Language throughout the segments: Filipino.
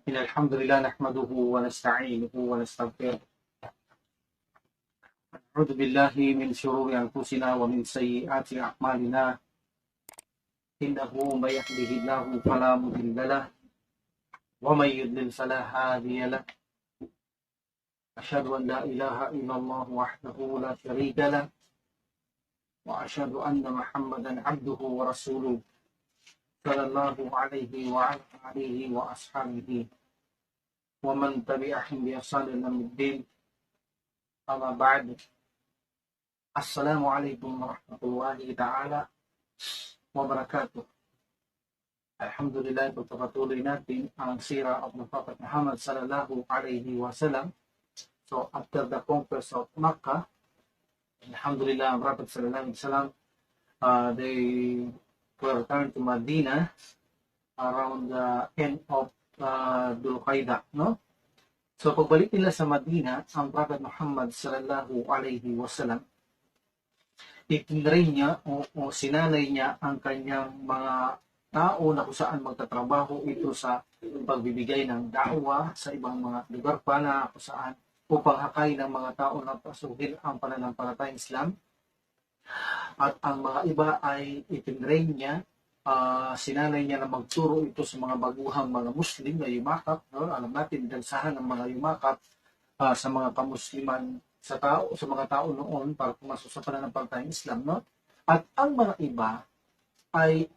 إن الحمد لله نحمده ونستعينه ونستغفره. نعوذ بالله من شرور أنفسنا ومن سيئات أعمالنا. إنه من يهده الله فلا مضل له ومن يضلل فلا هادي له. أشهد أن لا إله إلا الله وحده لا شريك له وأشهد أن محمدا عبده ورسوله صلى الله عليه وعلى آله وأصحابه ومن تبعهم بإحسان إلى يوم الدين. أما بعد. Assalamualaikum warahmatullahi ta'ala wabarakatuh. Alhamdulillah, pagpapatuloy natin ang sira of the Prophet Muhammad sallallahu alaihi wasallam. So after the conquest of Makkah, Alhamdulillah, ang Prophet sallallahu alaihi wasallam, they were returned to Medina around the end of Dhul Qaidah, no? So pagbalik nila sa Medina, ang Prophet Muhammad sallallahu alaihi wasallam, itinrain niya o sinalay niya ang kanyang mga tao na kung saan magtatrabaho ito sa pagbibigay ng da'wa sa ibang mga lugar pa na kung saan upang hakay ng mga tao na pasukin ang pananampalatayang Islam. At ang mga iba ay itinrain niya, sinalay niya na magturo ito sa mga baguhang mga Muslim na yumakap. No? Alam natin, dansahan ng mga yumakap sa mga kamusliman sa mga tao noon para pumasok sa pananampalatayang Islam, no? At ang mga iba ay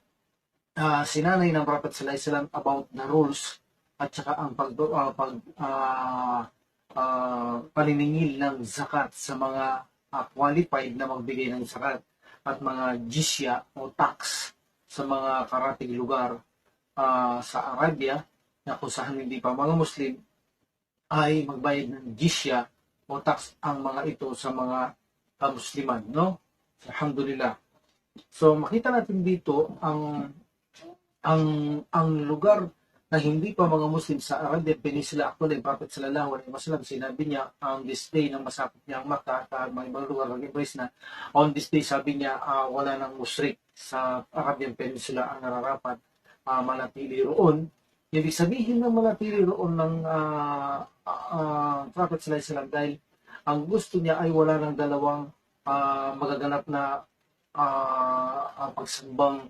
sinanay ng Prophet sallallahu alaihi wasallam about the rules at saka ang paniningil ng zakat sa mga qualified na magbigay ng zakat at mga jizya o tax sa mga karating lugar sa Arabia na kung saan hindi pa mga Muslim ay magbayad ng jizya o tax ang mga ito sa mga Musliman, no? Alhamdulillah. So makita natin dito ang lugar na hindi pa mga Muslim sa Arabian Peninsula. Actually, Prophet sallallahu alaihi wasallam sinabi niya ang this day ng masakop niya ang Makkah at mga ibang lugar ng embrace na on this day sabi niya wala nang musyrik sa Arabian Peninsula ang nararapat manatili roon. Ibig sabihin ng manatili roon ng Prophet sallallahu alaihi wasallam dahil ang gusto niya ay wala ng dalawang magaganap na pagsambang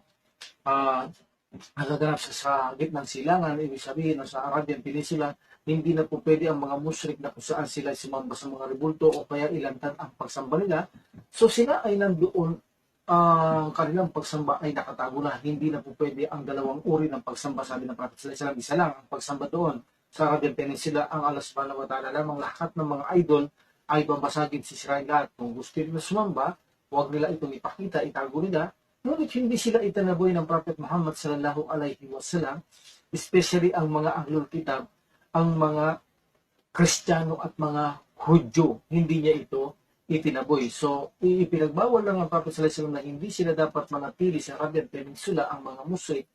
nagaganap sa gitnang silangan. Ibig sabihin sa Arabian Peninsula, hindi na po pwede ang mga musyrik na kung saan sila sumamba sa mga rebulto o kaya ilantad ang pagsamba nila. So sila ay nandoon, ang kanilang pagsamba ay nakatago na. Hindi na po pwede ang dalawang uri ng pagsamba. Sabi ng Prophet sallallahu alaihi wasallam, isa lang ang pagsamba doon sa Arabian Peninsula. Ang Allah subhanahu wa ta'ala lamang, lahat ng mga idol ay babasagin si Israel lahat. Kung gusto nila sumamba, huwag nila itong ipakita, itago nila. Ngunit hindi sila itanaboy ng Prophet Muhammad sallallahu alaihi wasallam, especially ang mga Ahlul Kitab, ang mga Kristiyano at mga Hudyo. Hindi niya ito itinaboy. So, ipinagbawal lang ang Prophet sallallahu alaihi wasallam na hindi sila dapat manatili sa Arabian Peninsula ang mga musyrik,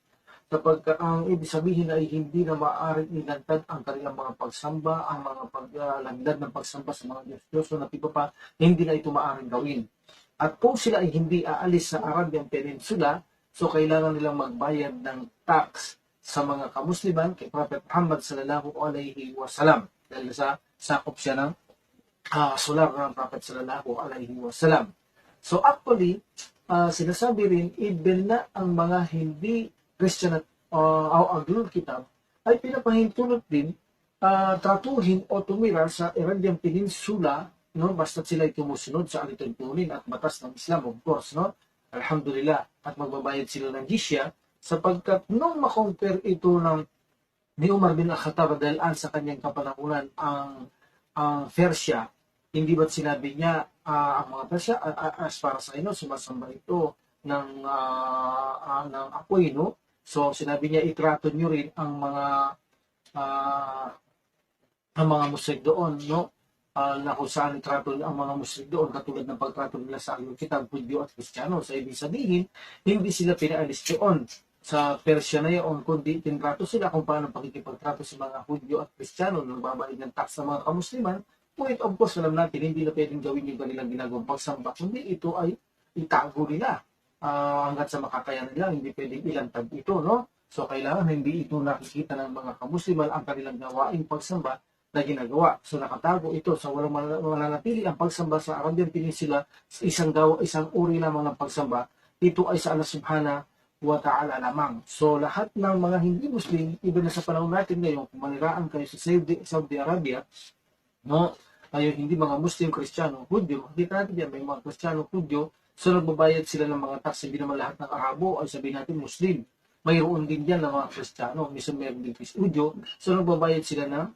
sapagkat ang ibig sabihin ay hindi na maaaring ilantad ang kanilang mga pagsamba, ang mga paglagdad ng pagsamba sa mga Diyos na iba pa, hindi na ito maaaring gawin. At kung sila ay hindi aalis sa Arabian Peninsula, so kailangan nilang magbayad ng tax sa mga kamusliman kay Prophet Muhammad sallallahu alaihi wasallam dahil sa sakop siya ng sular ng Prophet sallallahu alaihi wasallam. So actually, sinasabi rin, even na ang mga hindi Christian at Ahlul Kitab ay pinapahintulot din tratuhin o tumira sa Arabian Peninsula, no, basta sila ay tumusunod sa alituntunin at batas ng Islam, of course, no? Alhamdulillah, at magbabayad sila ng jizya sapagkat nung makompare ito ni Umar bin Al-Khattab dahil sa kanyang kapanahunan ang Persia, hindi ba't sinabi niya ang mga Persia as para sa inyo sumasamba ito ng apoy, no? So sinabi niya itrato niyo rin ang mga musyrik doon, no? Na kung saan itrato ang mga musyrik doon katulad ng pagtrato nila sa Ahlul Kitab, Hudyo at Kristiyano. So ibig sabihin, hindi sila pinaalis doon sa Persia na yun, kundi tinrato sila kung paano pakikipagtrato sa mga Hudyo at Kristiyano na nagbabayad ng tax sa mga kamusliman. Ngunit of course, alam natin, hindi na pwedeng gawin yung kanilang ginagawang pagsamba, kundi ito ay itago nila hanggat sa makakaya nila, hindi pwedeng ilantad ito, no? So kailangan hindi ito nakikita ng mga kamusliman ang kanilang gawaing pagsamba na ginagawa. So nakatago ito sa walang mananatili ang pagsamba sa Arabian Peninsula sa isang uri lamang ng pagsamba. Ito ay sa Allah Subhanahu wa Ta'ala lamang. So lahat ng mga hindi Muslim, even na sa panahon natin ngayon, kung maniraan kayo sa Saudi Arabia, no, kayo hindi mga Muslim, Kristiyano, Hudyo, makikita natin yan, may mga Kristiyano, Hudyo, so nagbabayad sila ng mga tax. Hindi naman lahat ng Arabo ay sabihin natin Muslim. Mayroon din yan ng mga Kristiyano, minsan mayroon din Hudyo, so nagbabayad sila ng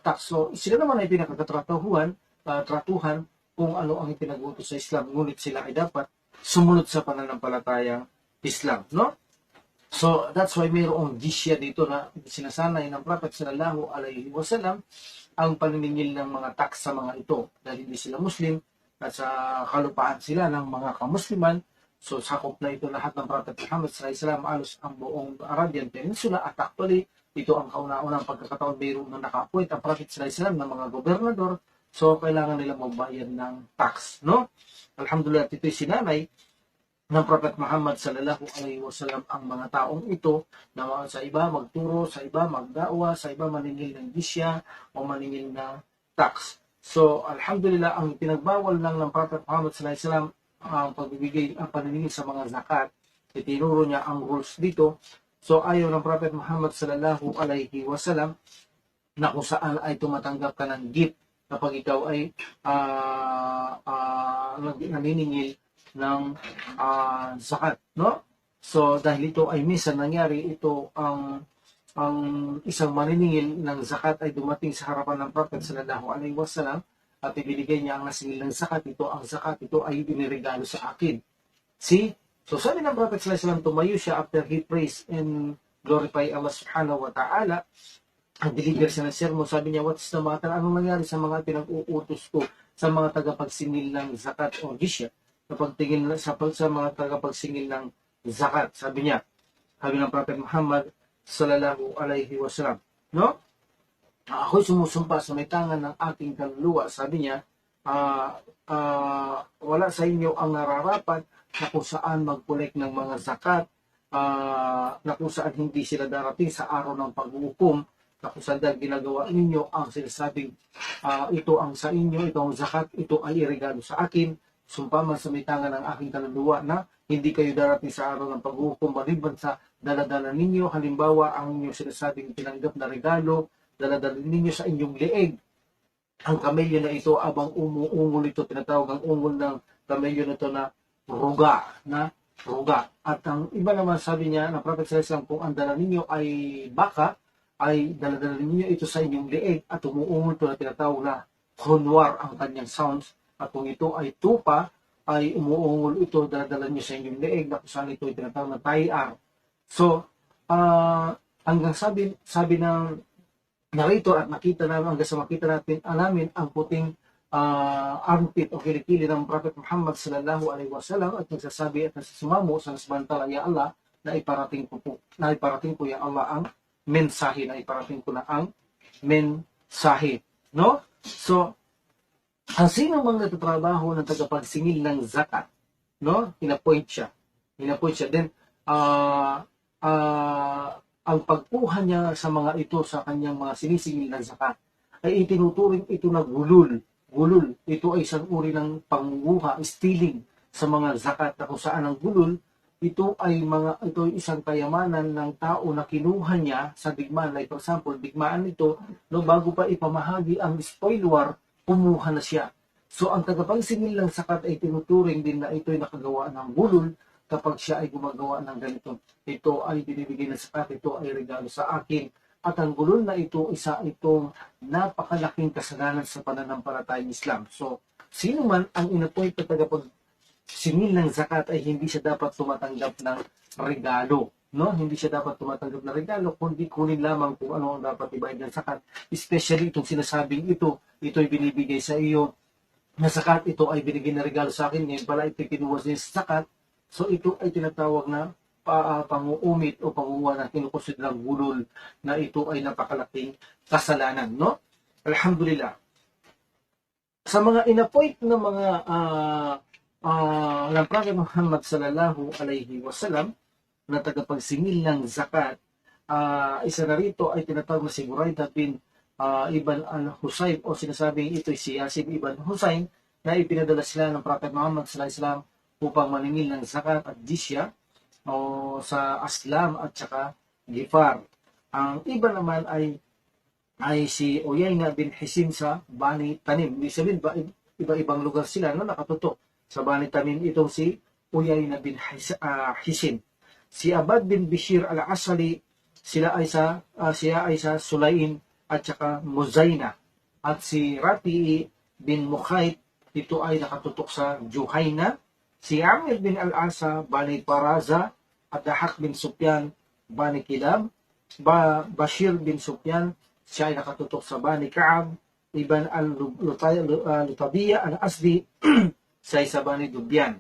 tax. So sila naman ay pinakatratuhan kung ano ang ipinagutos sa Islam, ngunit sila ay dapat sumunod sa pananampalatayang Islam, no? So that's why mayroong jizya dito na sinasanay ng Prophet sallallahu alaihi wasallam ang paniningil ng mga tax sa mga ito dahil hindi sila Muslim at sa kalupaan sila ng mga kamusliman. So sakop na ito lahat ng Prophet Muhammad sallallahu alaihi wasallam, alos ang buong Arabian Peninsula, at actually ito ang kauna-unang pagkakataon mayroong na naka-appoint ang Prophet sallallahu alaihi wasallam ng mga gobernador. So kailangan nila magbayad ng tax, no? Alhamdulillah, ito'y sinanay ng Prophet Muhammad sallallahu alaihi wasallam ang mga taong ito na sa iba magturo, sa iba magdawa, sa iba maningil ng jizya o maningil ng tax. So alhamdulillah, ang pinagbawal lang ng Prophet Muhammad sallallahu alaihi wasallam ang pagbibigay, ang paniningil sa mga zakat. Itinuro niya ang rules dito. So ayaw ng Prophet Muhammad sallallahu alaihi wasallam na kung saan ay tumatanggap ka ng gift kapag ikaw ay naniningil ng zakat, no? So dahil ito ay minsan nangyari, ito ang isang maniningil ng zakat ay dumating sa harapan ng Prophet sallallahu alaihi wasallam at ibinigay niya ang nasingil ng zakat. Ang zakat ito ay biniregalo sa akin. See? So sabi ng Prophet sallallahu alaihi wasallam, tumayo siya after he praised and glorify Allah Subhanahu wa Ta'ala. Ang deliver siya ng sermon, sabi niya, what's the matter? Anong nangyari sa mga pinag-uutos ko sa mga tagapagsingil ng zakat o jizya? Kapagtingin sa mga tagapagsingil ng zakat, sabi ng Prophet Muhammad sallallahu alaihi wasallam, no? Ako'y sumusumpa sa may tangan ng aking kaluluwa, sabi niya, wala sa inyo ang nararapat na kung saan mag-collect ng mga zakat, na kung saan hindi sila darating sa araw ng paghuhukom, na kung saan dahil ginagawa ninyo ang sinasabing ito ang sa inyo, ito ang zakat, ito ay iregalo sa akin. Sumpa man sa may tangan ng aking kaluluwa na hindi kayo darating sa araw ng paghuhukom maliban sa daladala ninyo. Halimbawa, ang inyong sinasabing tinanggap na regalo, daladala ninyo sa inyong leeg. Ang kamelyo na ito, abang ungol ito, tinatawag ang ungol ng kamelyo na ito na ruga. At ang iba naman, sabi niya na Prophet sallallahu alaihi wasallam, kung ang dala ninyo ay baka, ay daladala ninyo ito sa inyong leeg at umuungol ito na tinatawag na khunwar ang kanyang sounds. At kung ito ay tupa, ay umuungol ito, daladala nyo sa inyong leeg, na kung saan ito ay tinatawag na tayar. So, hanggang sabi ng narrator at nakita namin, hanggang sa makita namin ang puting armpit o kilikili ng Prophet Muhammad sallallahu alaihi wasallam at nagsasabi at nagsasumamo sa nasbantala, ya Allah, na iparating ko ya Allah ang mensahe, na iparating ko na ang mensahe, no? So ang sino mang nagtatrabaho ng tagapagsingil ng zakat, no? Inapoint siya. Then, ang pagkuha niya sa mga ito, sa kanyang mga sinisingil ng zakat, ay itinuturing ito na gulul. Ito ay isang uri ng pangunguha, stealing sa mga zakat, na kung saan ang gulul, ito ay isang kayamanan ng tao na kinuha niya sa digmaan. Like for example, digmaan ito, no, bago pa ipamahagi ang spoilwar, kumuha na siya. So ang tagapagsingil ng zakat ay tinuturing din na ito ay nakagawa ng gulol kapag siya ay gumagawa ng ganito. Ito ay binibigay ng zakat, ito ay regalo sa akin. At ang gulol na ito, isa itong napakalaking kasalanan sa pananampalatayang Islam. So sino man ang inapoint na tagapagsingil ng zakat ay hindi siya dapat tumatanggap ng regalo. No, hindi siya dapat tumatanggap ng regalo, kundi kunin lamang kung ano ang dapat ibayad ng zakat. Especially itong sinasabing ito'y binibigay sa iyo na zakat, ito ay binigay na regalo sa akin, ngayon pala ito'y kinuha sa zakat. So ito ay tinatawag na panguumit o pangunguha na kinukonsiderang gulol, na ito ay napakalaking kasalanan, no? Alhamdulillah. Sa mga inapoint na mga ng Prophet Muhammad sallallahu alaihi wasallam, na tagapagsingil ng zakat. Isa na rito ay tinatawag na si Buraidah bin Ibn al-Husayb, o sinasabing ito si Yasib ibn Husayn, na ipinadala sila ng Prophet Muhammad sallallahu alaihi wasallam upang maningil ng zakat at jizya o sa Aslam at saka Gifar. Ang iba naman ay si Uyayna bin Hisin sa Bani Tanim. Ibig sabihin ba, iba-ibang lugar sila na nakatutok sa Bani Tanim. Itong si Uyayna bin Hisin. Si Abad bin Bishir al-Asali, siya ay sa Sulaim at saka Muzayna. At si Rafi bin Mukhayt, ito ay nakatutok sa Juhayna. Si Amir bin al-Asa, Bani Paraza, at Dahak bin Sufyan, Bani Kilab. Bashir bin Sufyan, siya ay nakatutok sa Bani Ka'ab. Ibn al-Lutabiya al-Asdi, siya ay sa Bani Dubyan.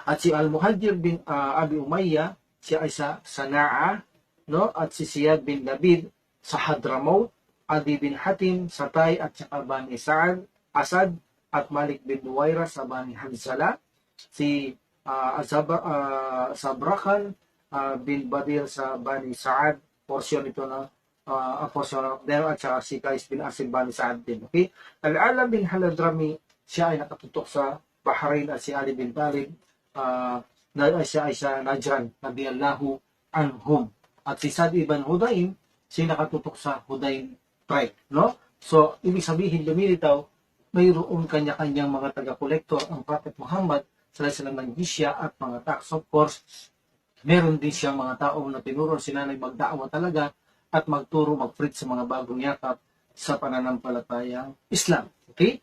At si Al-Muhajir bin Abi Umayya, siya ay sa Sana'a, no? At si Siyad bin Labid sa Hadramaut, Adi bin Hatim sa Tay at saka Bani Asad, at Malik bin Nuwaira sa Bani Hanzala. Si Sabrakan bin Badir sa Bani Saad, portion ito na portion of them, at saka si Kais bin Asim Bani Saad din. Okay? Al-Ala bin Haladrami, siya ay nakatutok sa Bahrain, at si Ali bin Talib, siya ay sa Najran, radiyallahu anhum. At si Sad ibn Hudayn, siya nakatutok sa Hudayn tribe. No? So, ibig sabihin, lumilitaw, mayroong kanya-kanyang mga taga-kolektor ang Prophet Muhammad sa lahat ng jizya at mga tax. Of course, meron din siyang mga tao na tinuro sila na magdaawa talaga at magturo, mag-preach sa mga bagong yakap sa pananampalatayang Islam. Okay?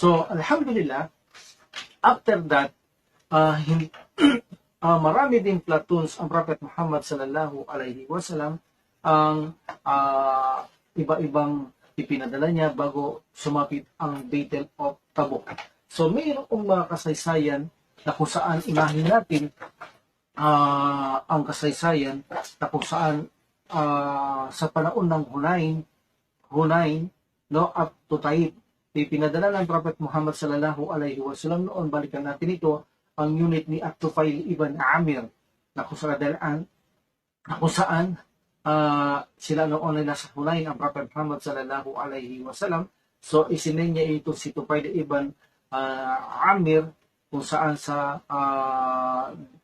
So, alhamdulillah, after that, marami din platoons ang Prophet Muhammad sallallahu alaihi wasallam ang iba-ibang ipinadala niya bago sumapit ang Battle of Tabuk. So mayroong mga kasaysayan na kung saan unahin natin ang kasaysayan na kung saan sa panahon ng Hunain, no, up to Taif, ipinadala ng Prophet Muhammad sallallahu alaihi wasallam noon. Balikan natin ito, ang unit ni At-Tufail ibn Amir, na kung saan sila noon ay nasa Hunain ang Prophet Muhammad sallallahu alaihi wasallam. So isinay niya ito si Tufail ibn Amir kung saan sa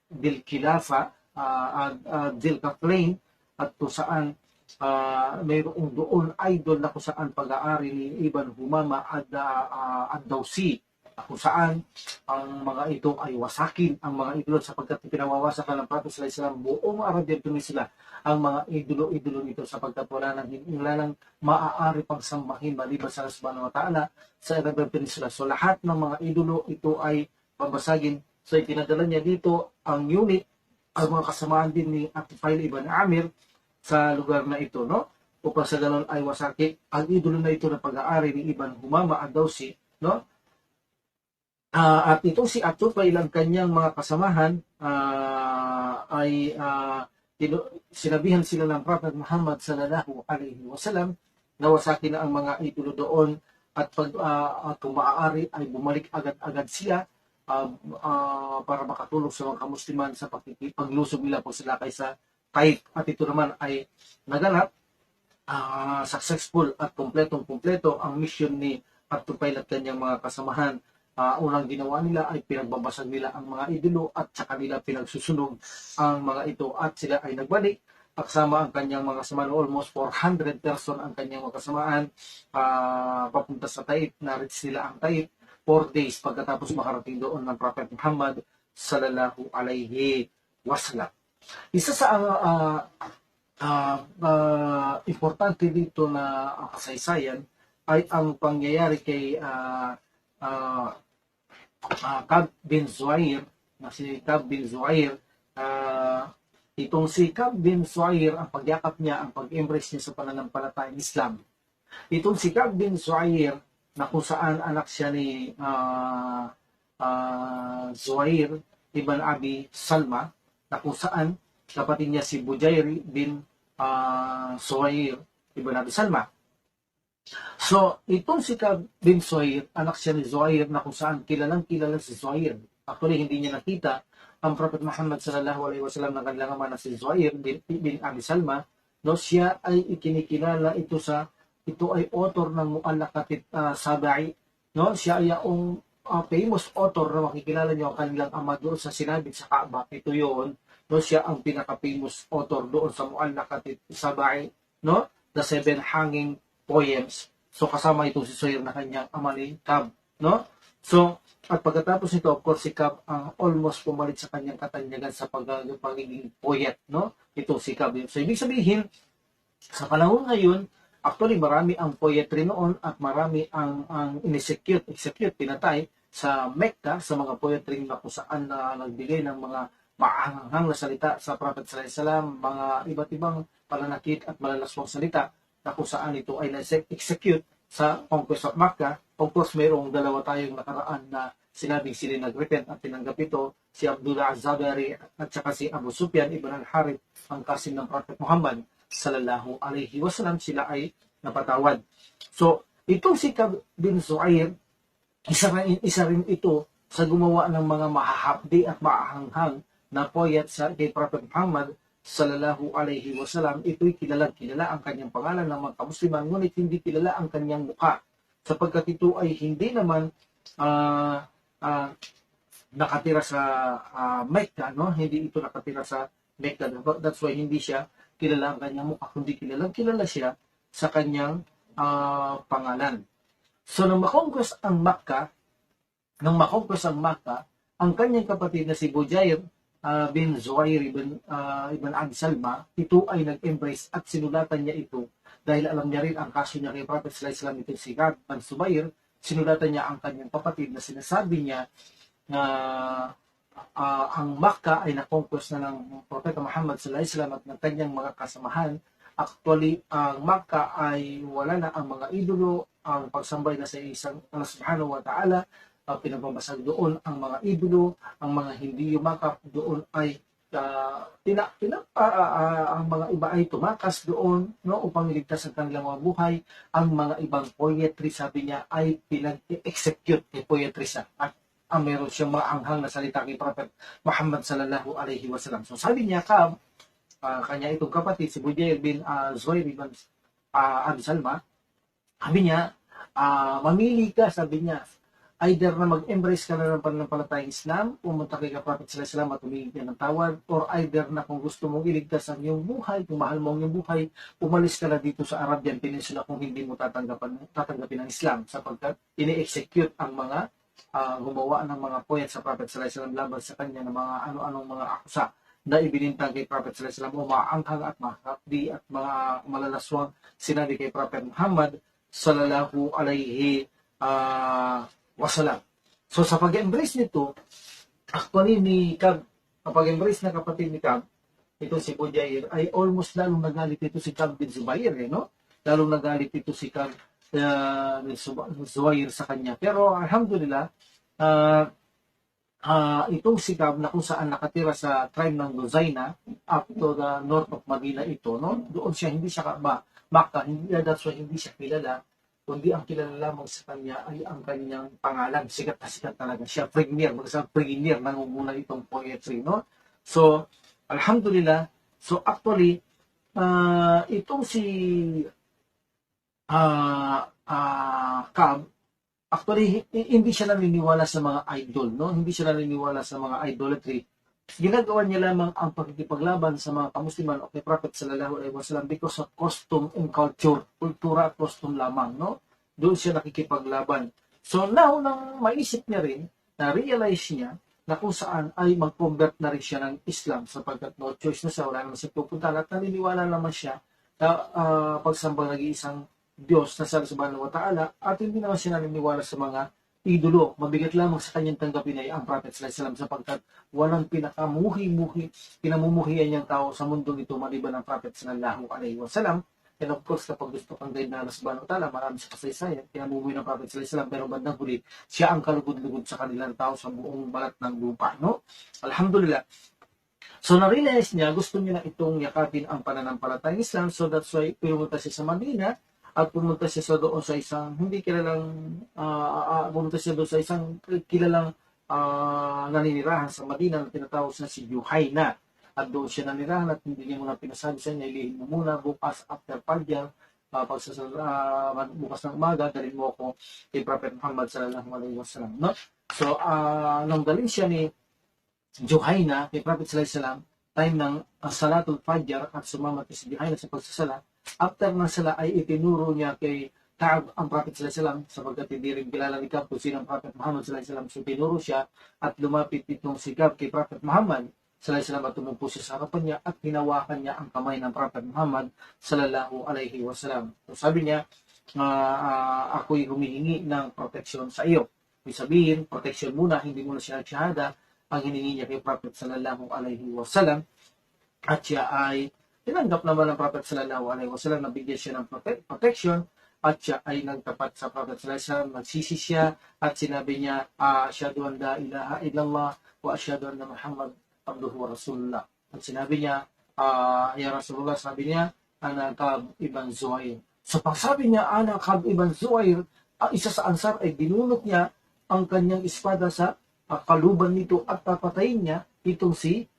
Dil Khilafa Dil Kaflain, at kung saan mayroong doon idol na kung saan pag-aari ni Ibn Humama ad-Dawsi, kung saan ang mga ito ay wasakin ang mga idolo, sapagkat pinawawasakan ng Prophet sallallahu alaihi wasallam buong Arabian Peninsula ang mga idolo nito, sapagkat wala nang maaari pang sambahin maliban sa Allah subhanahu wa ta'ala sa Arabian Peninsula. So lahat ng mga idolo ito ay babasagin. So ipinadala niya dito ang unit, ang mga kasamaan din ni At-Tufail ibn Amir sa lugar na ito, no? Upang sa ganun ay wasakin ang idolo na ito na pag-aari ni Ibn Humama ad-Dawsi, no? At itong si At-Tufail, ang kanyang mga kasamahan ay sinabihan sila ng Prophet Muhammad sallallahu alaihi wasallam na wasakin na ang mga idolo doon, at kung maaari ay bumalik agad-agad sila para makatulong sa mga kamusliman sa paglusog nila pag sila kaysa Taif. At ito naman ay naganap, successful at kompletong-kompleto ang mission ni At-Tufail at kanyang mga kasamahan. Unang ginawa nila ay pinagbabasag nila ang mga idolo at sa kanila pinagsusunog ang mga ito, at sila ay nagbalik kasama ang kanyang mga kasamahan. Almost 400 person ang kanyang mga kasamaan papunta sa Taif. Na-reach nila ang Taif 4 days pagkatapos makarating doon ng Prophet Muhammad sallallahu alaihi wasallam. Isa sa importante dito na kasaysayan ay ang pangyayari kay Ka'b bin Zuhair, na si Ka'b bin Zuhair. Itong si Ka'b bin Zuhair, ang pagyakap niya, ang pag-embrace niya sa pananampalatayang Islam. Itong si Ka'b bin Zuhair, na kung saan anak siya ni Zuhair ibn Abi Salma, na kung saan kapatid niya si Bujair bin Zuhair ibn Abi Salma. So, itong si Ka'b bin Zuhair, anak siya ni Zuhair, na kung saan kilalang kilala si Zuhair. Actually, hindi niya nakita ang Prophet Muhammad sallallahu alaihi wasallam ng kanilang ama na si Zuhair bin Abi Salma, no, siya ay ikinikilala ito ay author ng Mu'allaqat Sabai, no, siya ay yung famous author na makikilala niyo ang kanilang ama doon sa sinabit sa Kaaba. Ito yon, no, siya ang pinaka-famous author doon sa Mu'allaqat Sabai, no, the 7 hanging poems. So kasama ito si Zuhair na kanyang ama ni Kab, no. So at pagkatapos nito, of course, si Kab ang almost pumalit sa kanyang katanyagan sa pagiging poet, no? Ito si Kab. So, ibig sabihin, sa panahon ngayon, actually, marami ang poetry noon at marami ang execute, pinatay sa Mecca, sa mga poetry na kung saan na nagbigay ng mga maahanghang na salita sa Prophet sallallahu alaihi wasallam, mga iba't ibang pananakit at malalaswang salita na kung saan ito ay na-execute sa conquest of Makkah. Of course, mayroong dalawa tayong nakaraan na sinabing sila nag-repent at tinanggap ito, si Abdullah Az-Zabari at saka si Abu Sufyan ibn al-Harith, ang kasim ng Prophet Muhammad sallallahu alaihi wasallam, sila ay napatawad. So, itong si Kab bin Zuhair, isa rin ito sa gumawa ng mga mahahapdi at maahanghang na poet sa kay Prophet Muhammad sallallahu alaihi wasallam. Ito'y kilala ang kanyang pangalan ng mga kamusliman, ngunit hindi kilala ang kanyang mukha, sapagkat ito ay hindi naman nakatira sa Mecca, no? Hindi ito nakatira sa Mecca. That's why hindi siya kilala ang kanyang mukha, kundi kilala siya sa kanyang pangalan. So nang makonquest ang Makkah, ang kanyang kapatid na si Bujair bin Zuhair ibn Abi Salma, ito ay nag-embrace at sinulatan niya ito dahil alam niya rin ang kaso niya kay Prophet sallallahu alaihi wasallam, ito si Kab bin Zuhair. Sinulatan niya ang kanyang kapatid na sinasabi niya na ang Makkah ay na-conquest na ng Propeta Muhammad sallallahu alaihi wasallam at ng kanyang mga kasamahan. Actually, ang Makkah ay wala na ang mga idolo, ang pagsambay na sa isang Allah subhanahu wa ta'ala, pinagbabasag doon ang mga idolo, ang mga hindi yumakap doon ay ang mga iba ay tumakas doon, no, upang iligtas ang kanilang mga buhay. Ang mga ibang poetry, sabi niya, ay pinag-execute kay poetry siya, at meron siyang mga anghang na salita kay Prophet Muhammad sallallahu alaihi wasallam. So sabi niya, kanya itong kapatid, si Bujair bin Zuhair bin Abi Salma, sabi niya, mamili ka, sabi niya, either na mag-embrace ka na ng pananampalatayang Islam, pumunta kay Prophet sallallahu alaihi wasallam at humingi ka ng tawad, or either na kung gusto mong iligtas ang iyong buhay, kung mahal mo ang iyong buhay, umalis ka na dito sa Arabian Peninsula kung hindi mo tatanggapin ang Islam, sapagkat ini-execute ang mga gumawa ng mga poet sa Prophet sallallahu alaihi wasallam laban sa kanya ng mga ano-anong mga akusa na ibinintang kay Prophet sallallahu alaihi wasallam, o mga angkang at mga kapdi at mga malalaswang sinabi kay Prophet Muhammad sallallahu alaihi wasallam. So sa pag-embrace nito, actually ni Kab, kapag-embrace na kapatid ni Kab, ito si Bujair, ay almost lalong nagalit ito si Kab bin Zuhair, no? Lalong nagalit ito si Kab bin Zuhair sa kanya. Pero alhamdulillah, itong si Kab na kung saan nakatira sa tribe ng Luzaina up to the north of Medina ito, no? Doon siya, hindi siya Makkah, that's why hindi siya kilala, kundi ang kilala lamang sa kanya ay ang kanyang pangalan. Sikat na sikat talaga siya. Premier, nangunguna itong poetry, no? So, alhamdulillah, so actually, itong si Kab, actually, hindi siya naniniwala sa mga idol, no? Hindi siya naniniwala sa mga idolatry. Ginagawa niya lamang ang pagkikipaglaban sa mga kamusliman o kay Prophet sallallahu alaihi wasallam because of custom and culture, kultura at custom lamang, no? Doon siya nakikipaglaban. So now, nang maisip niya rin, na-realize niya na kung saan ay mag-convert na rin siya ng Islam, sapagkat no choice na siya, wala naman siya pupuntahan, at naniniwala naman siya na pagsambang nag-iisang Diyos na sa subhanahu wa ta'ala, at hindi naman siya naniniwala sa mga idolo. Mabigat lamang sa kanyang tanggapin ay ang Prophet sallallahu alaihi wasallam, sapagkat walang pinamumuhian niyang tao sa mundong ito maliban ang Prophet sallallahu alaihi wasallam. And of course, kapag gusto kang guide na Allah subhanahu wa ta'ala, marami sa kasaysayan, pinamumuhi ng Prophet sallallahu alaihi wasallam, pero bandang huli, siya ang kalugod-lugod sa kanilang tao sa buong balat ng lupa, no? Alhamdulillah. So, na-realize niya, gusto niya na itong yakapin ang pananampalatayang Islam, so that's why pumunta siya sa Madina, at pumunta siya sa doon sa isang hindi kilalang kilalang naninirahan sa Madina na tinatawag na si Juhayna. At doon siya nanirahan at hindi niya muna pinasabi sa niya, ilihim mo muna bukas after Fajr, bukas ng umaga, dalhin mo ako kay Prophet Muhammad sallallahu alaihi wasallam. No? So, nung dalhin siya ni Juhayna kay Prophet sallallahu alaihi wasallam, time ng Salatul Fajr at sumamat si Juhayna sa pagsasala, after ng sala ay itinuro niya kay Ka'ab ang Prophet sallallahu alaihi wasallam sapagkat hindi rin kilala ni Ka'ab kung sino ang Prophet Muhammad sallallahu alaihi wasallam. So, tinuro siya at lumapit itong si Ka'ab kay Prophet Muhammad sallallahu alaihi wasallam at tumumpo siya sa harapan niya at hinawakan niya ang kamay ng Prophet Muhammad sallallahu alaihi wasallam. So sabi niya, ako'y humihingi ng proteksyon sa iyo. Ibig sabihin, proteksyon muna, hindi muna siya shahada ang hiningi niya kay Prophet sallallahu alaihi wasallam. At siya ay tinanggap naman ng Prophet sallallahu alaihi wasallam, nabigyan siya ng protection at siya ay nagtapat sa Prophet sallallahu alaihi wasallam, nagsisi siya at sinabi niya, asyhadu an la ilaha illallah wa asyhadu anna Muhammad abduhu wa rasulullah. At sinabi niya, ya Rasulullah, sabi niya, ana Ka'ab ibn Zuhair. So pagsabi niya, ana Ka'ab ibn Zuhair, isa sa ansar ay binunot niya ang kanyang espada sa kaluban nito at papatayin niya itong si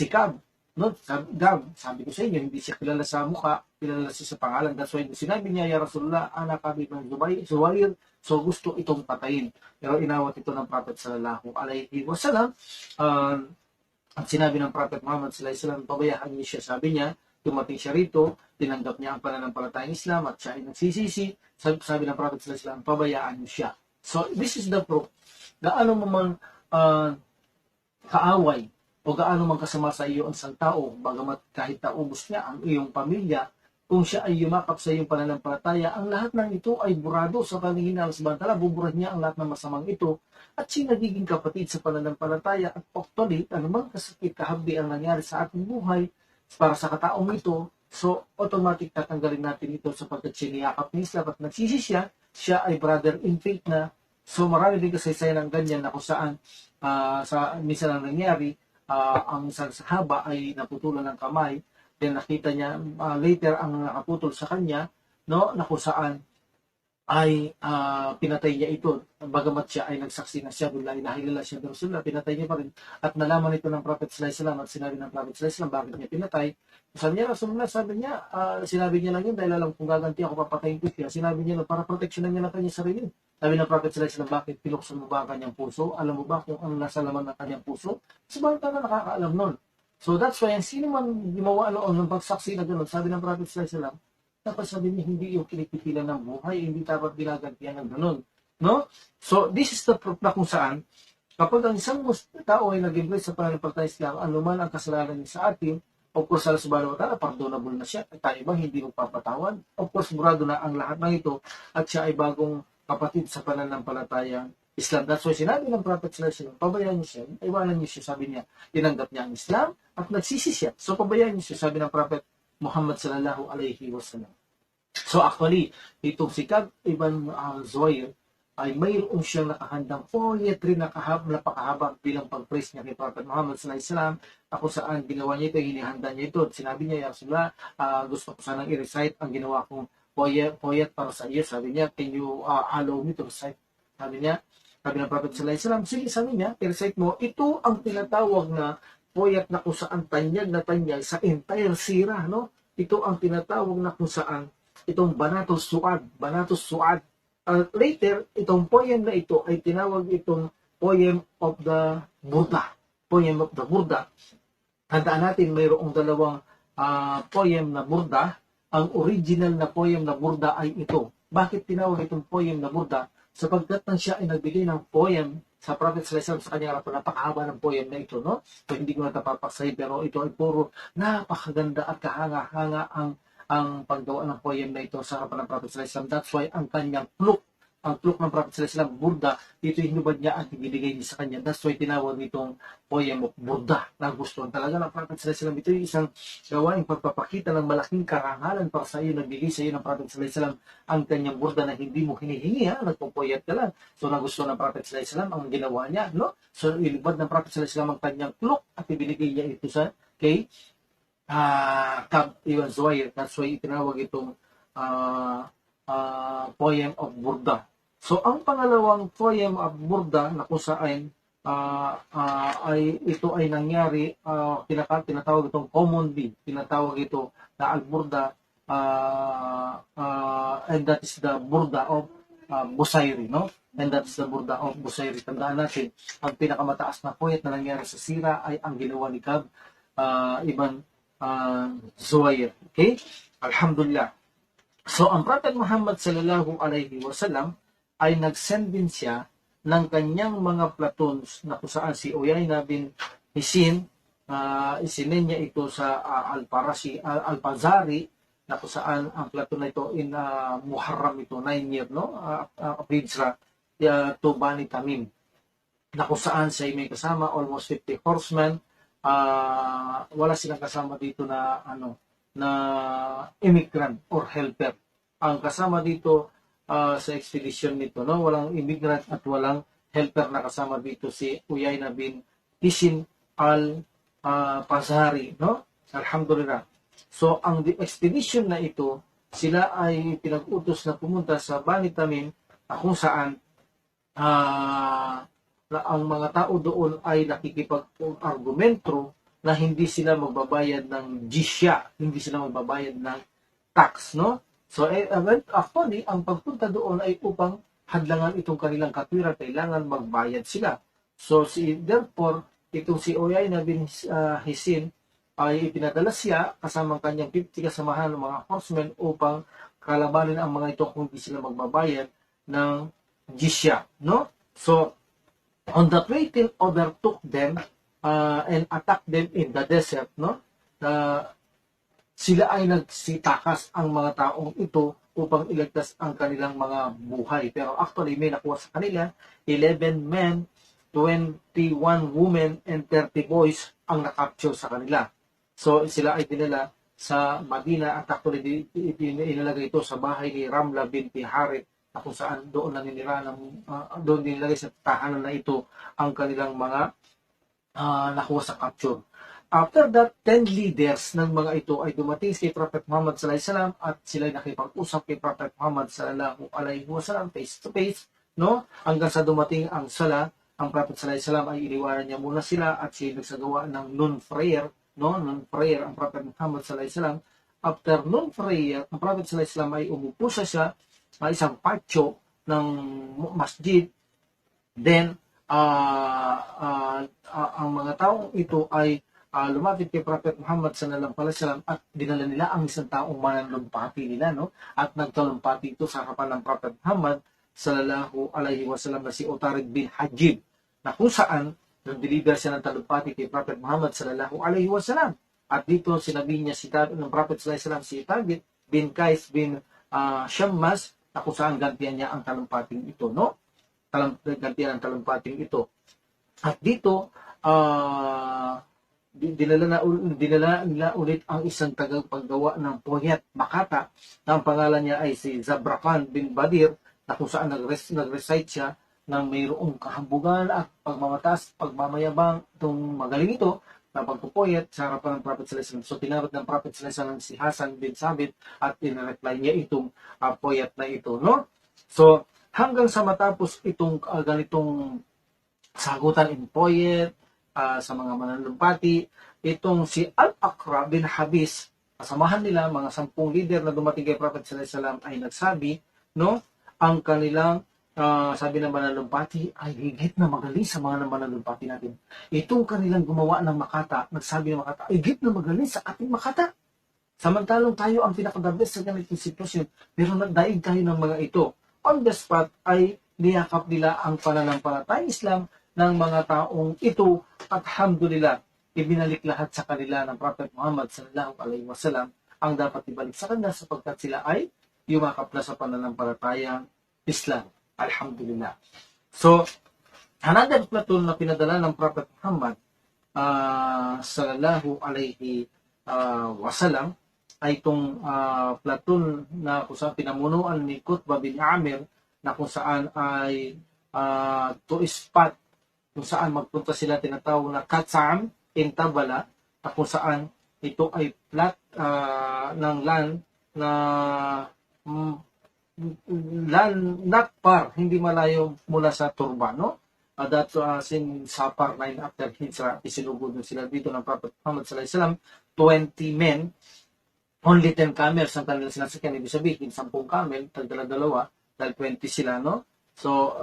Ka'ab. No? Sabi ko sa inyo, hindi siya kilala sa mukha, kilala siya sa pangalan. That's why sinabi niya, ya Rasulullah, ana Ka'ab ibn Zuhair. So gusto itong patayin. Pero inawat ito ng Prophet sallallahu alaihi wasallam. At sinabi ng Prophet Muhammad sallallahu alaihi wasallam, pabayaan niyo siya. Sabi niya, dumating siya rito, tinanggap niya ang pananampalatayang Islam at siya ay nagsisisi. Sabi ng Prophet sallallahu alaihi wasallam, pabayaan niyo siya. So this is the proof. Gaano mo man kaaway o gaano man kasama sa iyo ang isang tao, bagamat kahit naubos niya ang iyong pamilya, kung siya ay yumakap sa iyong pananampalataya, ang lahat ng ito ay burado sa paningin ng Subhanahu, buburan niya ang lahat ng masamang ito at siya nagiging kapatid sa pananampalataya at actually, anumang kasakit kahabdi ang nangyari sa ating buhay para sa kataong ito, so automatic tatanggalin natin ito sapagkat siya niyakap ni Islam at nagsisi siya ay brother in faith na. So marami din kasaysayan ng ganyan na kung saan sa minsan ang nangyari, ang isang sahaba ay naputulan ng kamay. Then nakita niya later ang nakaputol sa kanya, no, na kung saan ay pinatay niya ito. Bagamat siya ay nagsaksi na siya, la ilaha illallah siya Rasulullah, pinatay niya pa rin. At nalaman ito ng Prophet sallallahu alaihi wasallam at sinabi ng Prophet sallallahu alaihi wasallam bakit niya pinatay. Sabi niya, Rasulullah, sabi niya, sinabi niya lang yun dahil alam kung gaganti ako, papatayin ko siya. Sinabi niya lang para proteksyonan niya ng kanyang sarili. Sabi ng Prophet sallallahu alaihi wasallam, bakit pinuksan mo ba ang kanyang puso? Alam mo ba kung ano nasa laman ng kanyang puso? Sabahan ka na nakakaalam nun. So that's why, sino man gumawa noon ng pagsaksi na gano'n, sabi ng Prophet sallallahu alaihi wasallam, dapat sabi niya, hindi yung kinikipilan ng buhay, hindi dapat binagantihan ng gano'n. No? So this is the proof na kung saan, kapag ang isang tao ay nag-embrace sa pananampalataya Islam, anuman ang kasalanan niya sa atin, of course, Allah subhanahu wa ta'ala, pardonable na siya. At tayo ba hindi magpapatawan? Of course, murado na ang lahat ng ito at siya ay bagong kapatid sa pananampalataya Islam. That's why sinabi ng Prophet sallallahu alaihi wasallam, pabayaan niyo siya, iwanan niyo siya, sabi niya, tinanggap niya ang Islam at nagsisi siya. So pabayaan niyo siya, sabi ng Prophet Muhammad sallallahu alaihi wasallam. So actually, itong si Ka'ab ibn Zuhair ay mayroon siyang nakahandang poetry na napakahaba bilang pag-praise niya kay Prophet Muhammad sallallahu alaihi wasallam. Ako saan ginawa niya ito, hinihanda niya ito. Sinabi niya, ya Rasulullah, gusto ko sanang i-recite ang ginawa kong poet para sa iyo. Sabi niya, can you allow me to recite? Sabi ng Prophet sallallahu alaihi wasallam, sige, sabi niya, i-recite mo. Ito ang tinatawag na poet na kung saan tanyag na tanyag sa entire sirah, no? Ito ang tinatawag na kung saan itong Banatus Su'ad. Later, itong poem na ito ay tinawag itong Poem of the Burda. Tandaan natin, mayroong dalawang poem na Burda. Ang original na poem na Burda ay ito. Bakit tinawag itong poem na Burda? Sapagkat nang siya ay nagbigay ng poem sa Prophet sallallahu alaihi wasallam sa kanyang harapan, napakahaba ng poem na ito, no? So hindi ko na tapapaksahin, pero ito ay puro napakaganda at kahanga-hanga ang paggawa ng poem na ito sa harapan ng Prophet sallallahu alaihi wasallam. That's why ang kanyang ang pluk ng Prophet sallallahu alaihi wasallam, Burda, ito yung hinubad niya at ibinigay niya sa kanya. That's why tinawag nitong poem of Burda. Nagustuhan talaga ng Prophet sallallahu alaihi wasallam. Ito yung isang gawaing pagpapakita ng malaking karangalan para sa iyo, nagbigay sa iyo ng Prophet sallallahu alaihi wasallam ang kanyang Burda na hindi mo hinihingi, nagpo-poet ka lang. So nagustuhan ng Prophet sallallahu alaihi wasallam ang ginawa niya, no? So ilibad ng Prophet sallallahu alaihi wasallam ang kanyang pluk at ibinigay niya ito sa kay Ka'ab ibn Zuhair. That's why itinawag itong poem of Burda. So, ang pangalawang poem of Burda na kung saan ay ito ay nangyari, tinatawag itong commonly, tinatawag ito na Al-Burda, and that is the Burda of Busayri, no? And that's the Burda of Busayri. Tandaan natin, ang pinakamataas na poet na nangyari sa sira ay ang ginawa ni Kab Ibn Zuhair. Okay? Alhamdulillah. So, ang Prophet Muhammad sallallahu alaihi wasallam ay nag-send din siya ng kanyang mga platoons na kung saan si Uyayna bin Hisin, isinin niya ito sa Al-Fazari, na kung saan ang platon na ito in Muharram ito, 9 year, no? Hijra to Bani Tamim, na kung saan siya may kasama almost 50 horsemen. Wala silang kasama dito na na immigrant or helper. Ang kasama dito sa expedition nito, no, walang immigrant at walang helper na kasama dito si Uyayna bin Hisin al-Fazari, no? Alhamdulillah. So ang expedition na ito, sila ay pinag-utos na pumunta sa Bani Tamim, kung saan na ang mga tao doon ay nakikipag-argumento na hindi sila magbabayad ng jizya, hindi sila magbabayad ng tax, no? So, actually, ang pagpunta doon ay upang hadlangan itong kanilang katwiran, kailangan magbayad sila. So, therefore, itong si Uyayna bin Hisin ay ipinadala siya kasamang kanyang 50 kasamahan ng mga horsemen upang kalabanin ang mga ito kung hindi sila magbabayad ng jizya, no? So, on that way, till overtook them and attacked them in the desert, no? Sila ay nagsitakas ang mga taong ito upang iligtas ang kanilang mga buhay. Pero actually, may nakuha sa kanila, 11 men, 21 women, and 30 boys ang nakapture sa kanila. So, sila ay dinala sa Madina at actually inilagay ito sa bahay ni Ramla binti Harith, na kung saan doon naninira doon nilagay sa tahanan na ito ang kanilang mga nakuha sa capture. After that, 10 leaders ng mga ito ay dumating si Prophet Muhammad sallallahu alaihi wasallam at sila ay nakipag-usap kay Prophet Muhammad sallallahu alaihi wasallam face to face, no? Hanggang sa dumating ang sala, ang Prophet sallallahu alaihi wasallam ay iniwanan niya muna sila at siya nagsagawa ng noon prayer, no? Noon prayer ang Prophet Muhammad sallallahu alaihi wasallam. After noon prayer, ang Prophet sallallahu alaihi wasallam ay umupo siya sa isang patio ng masjid. Then ang mga taong ito ay lumapit kay Prophet Muhammad sallallahu alaihi wasallam at dinala nila ang isang taong mananalumpati nila, no? At nagtalumpati ito sa harapan ng Prophet Muhammad sallallahu alaihi wasallam na si Utarid bin Hajib, na kung saan nag-deliver siya ng talumpati kay Prophet Muhammad sallallahu alaihi wasallam. At dito sinabi niya ng Prophet sallallahu alaihi wasallam si Thabit bin Qais bin Shammas, na kung saan gantihan niya ang talumpating ito, no? Gantihan ang talumpating ito. At dito dinala nila ulit ang isang tagapaggawa ng poet Makata na ang pangalan niya ay si Zabrakan bin Badir, na kung saan nag-recite siya ng mayroong kahambugan at pagmamataas, pagmamayabang itong magaling ito na pagpupoyet sa harapan ng Prophet sallallahu alaihi wasallam. So tinawag ng Prophet sallallahu alaihi wasallam si Hasan bin Sabit at in-reply niya itong poet na ito, no? So hanggang sa matapos itong ganitong sagutan in poet sa mga mananalumpati, itong si Al-Aqra bin Habis, kasamahan nila, mga 10 leader na dumating kay Prophet sallallahu alaihi wasallam ay nagsabi, no, ang kanilang sabi ng mananalumpati ay higit na magaling sa mga mananalumpati natin. Itong kanilang gumawa ng Makata, nagsabi ng Makata, higit na magaling sa ating Makata. Samantalang tayo ang pinaka-the-best sa ganitong sitwasyon, pero nagdaig tayo ng mga ito. On the spot ay niyakap nila ang pananampalatayang Islam ng mga taong ito at alhamdulillah, ibinalik lahat sa kanila ng Prophet Muhammad sallallahu alaihi wasallam ang dapat ibalik sa kanila sapagkat sila ay yumakap na sa pananampalatayang Islam. Alhamdulillah. So, another platoon na pinadala ng Prophet Muhammad sallallahu alaihi wasallam ay itong platoon na kung saan pinamunuan ni Qutbah bin Amir, na kung saan ay to spot kung saan magpunta sila, tinatawag na Katsam in Tabala, na kung saan ito ay flat ng land na not far, hindi malayo mula sa Turba, no? That sin Sapar 9 after Hijra, isinugod sila dito ng Prophet Muhammad sallallahu alaihi wasallam, 20 men, only 10 camels ang kanilang sinasakyan. Ibig sabihin, 10 camel, tagdala-dalawa, dahil 20 sila, no? So,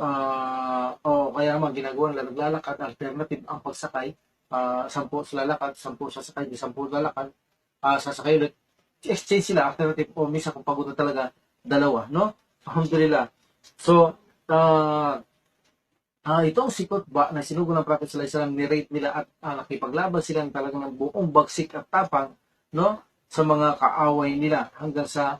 kaya naman ginagawa nila, naglalakad, alternative ang pagsakay, 10 sila lakad, 10 sasakay, 10 lalakad, sasakay ulit, exchange sila, alternative, o minsan kung pagod na talaga, dalawa, no? Alhamdulillah. So, itong si Qutbah na sinugo ng Prophet sallallahu alaihi wasallam, ni-rate nila at nakipaglaban sila ng talagang ng buong bagsik at tapang, no, sa mga kaaway nila hanggang sa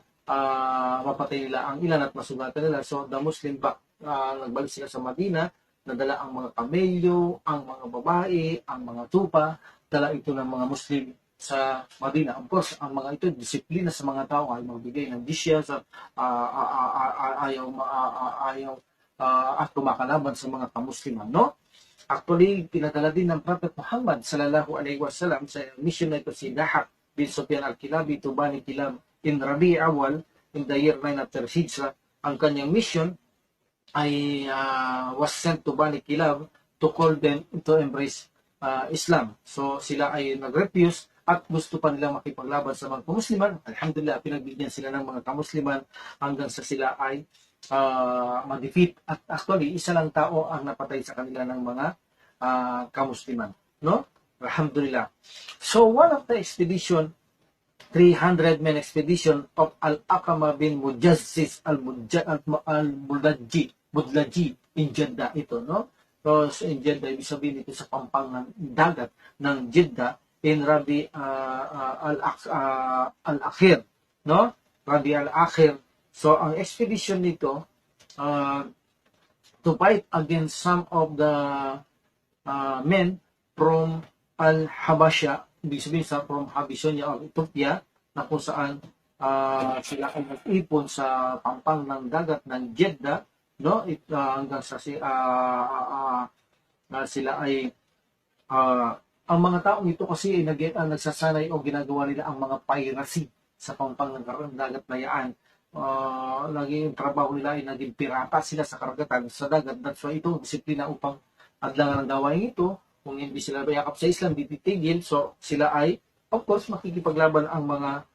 mapatay nila ang ilan at masugatan nila. So the Muslim nagbalik sila sa Madina, nadala ang mga kamelyo, ang mga babae, ang mga tupa, dala ito ng mga Muslim sa Madina. Of course, ang mga ito, disiplina sa mga tao ay magbigay ng disya sa ayaw at kumakalaban sa mga kamusliman, no? Actually, pinadala din ng Prophet Muhammad sallallahu alaihi wasallam sa mission na ito si Dahak bin Sufyan al-Kilabi to Bani Kilab in Rabi' Awal in the year 9 after Hijra. Ang kanyang mission ay was sent to Bani Kilab to call them to embrace Islam. So sila ay nag-refuse at gusto pa nila makipaglaban sa mga kamusliman. Alhamdulillah, pinagbigyan sila ng mga kamusliman hanggang sa sila ay ma-defeat. At actually, isa lang tao ang napatay sa kanila ng mga kamusliman, no? Alhamdulillah. So one of the expedition, 300 men expedition of Al-Aqama bin Mujazzis al-Mudlaji in Jeddah ito, no? So in Jeddah, ibig sabihin ito sa pampang ng dagat ng Jeddah in Rabi al-Akhir, no? Rabi al-Akhir. So ang expedition nito to fight against some of the men from Al-Habasha, ibig sabihin from Habishonia of Ethiopia, na kung saan sila ay nag-ipon sa pampang ng dagat ng Jeddah, no? Hanggang sa sila ay ang mga taong ito kasi ay nagsasanay o ginagawa nila ang mga piracy sa pampang ng dagat na yaan. Naging trabaho nila ay naging pirata sila sa karagatan, sa dagat. That's why ito, disiplina upang adlangan ng gawain ito. Kung hindi sila bayakap sa Islam, titigil. So sila ay, of course, makikipaglaban ang mga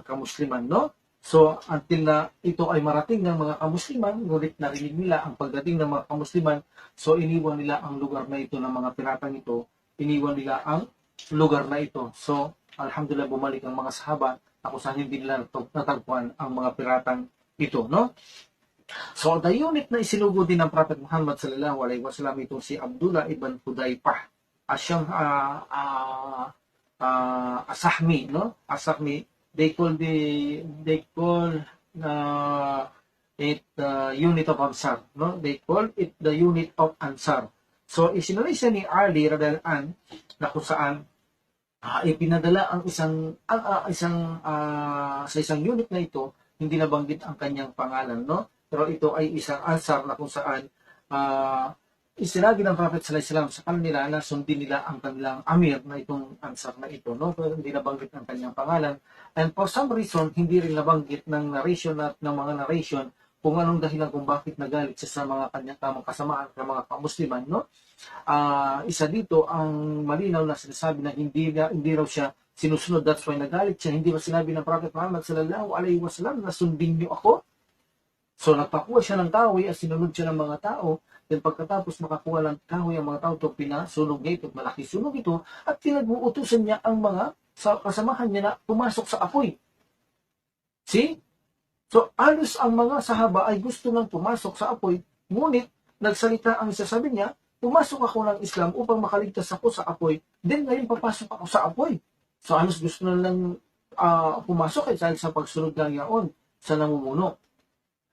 kamusliman, no? So until na ito ay marating ng mga kamusliman, ngunit narinig nila ang pagdating ng mga kamusliman, so iniwan nila ang lugar na ito ng mga piratang ito, iniwan nila ang lugar na ito. So alhamdulillah, bumalik ang mga sahaba na kung saan hindi nila natagpuan ang mga piratang ito, no? So the unit na isinugo din ng Prophet Muhammad sallallahu alaihi wasallam itong si Abdullah ibn Hudaypah, asyang Asahmi, no? Asahmi, they call it unit of Ansar, no? They call it the unit of Ansar. So isinuri siya ni Ali radhiyallahu an na kung saan ipinadala ang sa isang unit na ito, hindi nabanggit ang kanyang pangalan, no? Pero ito ay isang Ansar na kung saan isinagi ng Prophet sallallahu alaihi wasallam sa kanila na sundin nila ang kanilang amir na itong Ansar na ito, no? Pero hindi nabanggit ang kanyang pangalan. And for some reason, hindi rin nabanggit ng narration at ng mga narration kung anong dahilan kung bakit nagalit siya sa mga kanyang tamang kasamaan ng mga kamusliman, no? Isa dito ang malinaw na sinasabi na hindi raw siya sinusunod. That's why nagalit siya. Hindi ba sinabi ng Prophet Muhammad sallallahu alaihi wasallam na sundin niyo ako? So nagpakuha siya ng kahoy at sinunod siya ng mga tao. Then pagkatapos makakuha ng kahoy ang mga tao ito, pinasunog niya ito, malaki sunog ito, at pinag-uutusan niya ang mga kasamahan niya na pumasok sa apoy. See? So alos ang mga sahaba ay gusto nang pumasok sa apoy, ngunit nagsalita ang isa, sabi niya, pumasok ako ng Islam upang makaligtas ako sa apoy, then ngayon papasok ako sa apoy. So alos gusto na lang pumasok dahil sa pagsunod lang yaon sa namumuno.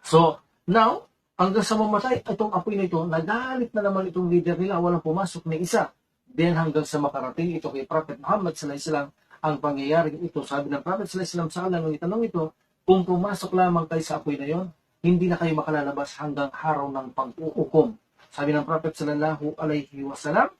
So, now, hanggang sa mamatay, itong apoy na ito, nagalit na naman itong leader nila, walang pumasok na isa. Then hanggang sa makarating ito kay Prophet Muhammad sallallahu alaihi wasallam, ang pangyayaring ito, sabi ng Prophet sallallahu alaihi wasallam sa kanila nung itanong ito, kung pumasok lamang kayo sa apoy na yon, hindi na kayo makalalabas hanggang araw ng pag-uukom. Sabi ng Prophet sallallahu alaihi wasallam,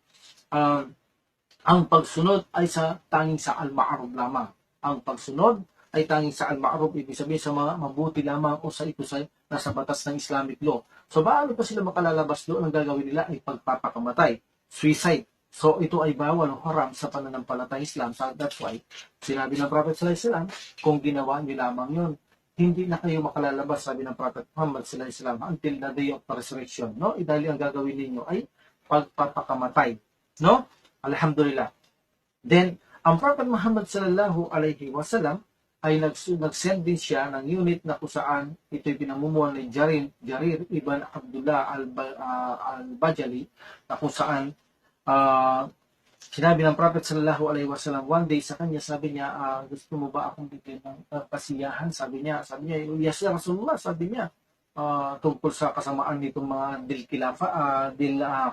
ang pagsunod ay tanging sa al-ma'ruf lamang. Ang pagsunod ay tanging sa al-ma'ruf, ibig sabihin sa mga mabuti lamang o sa ito sa nasa batas ng Islamic law. So paano pa sila makalalabas doon? Ang gagawin nila ay pagpapakamatay, suicide. So ito ay bawal o haram sa pananampalatay Islam. So that's why sinabi ng Prophet sallallahu alaihi wasallam, kung ginawa niyo lamang yun, hindi na kayo makalalabas, sabi ng Prophet Muhammad sallallahu alaihi wasallam, until the day of the resurrection. No? Dahil ang gagawin ninyo ay pagpapakamatay. No? Alhamdulillah. Then, ang Prophet Muhammad sallallahu alaihi wasallam ay nag-send din siya ng unit na kung saan ito'y pinamumuhan ni Jarir ibn Abdullah al-Bajali, na kung saan sinabi ng Prophet sallallahu alaihi wasallam one day sa kanya, sabi niya, gusto mo ba akong bigyan ng kasiyahan? Sabi niya, yes ya Rasulullah, sabi niya, tungkol sa kasamaan nitong mga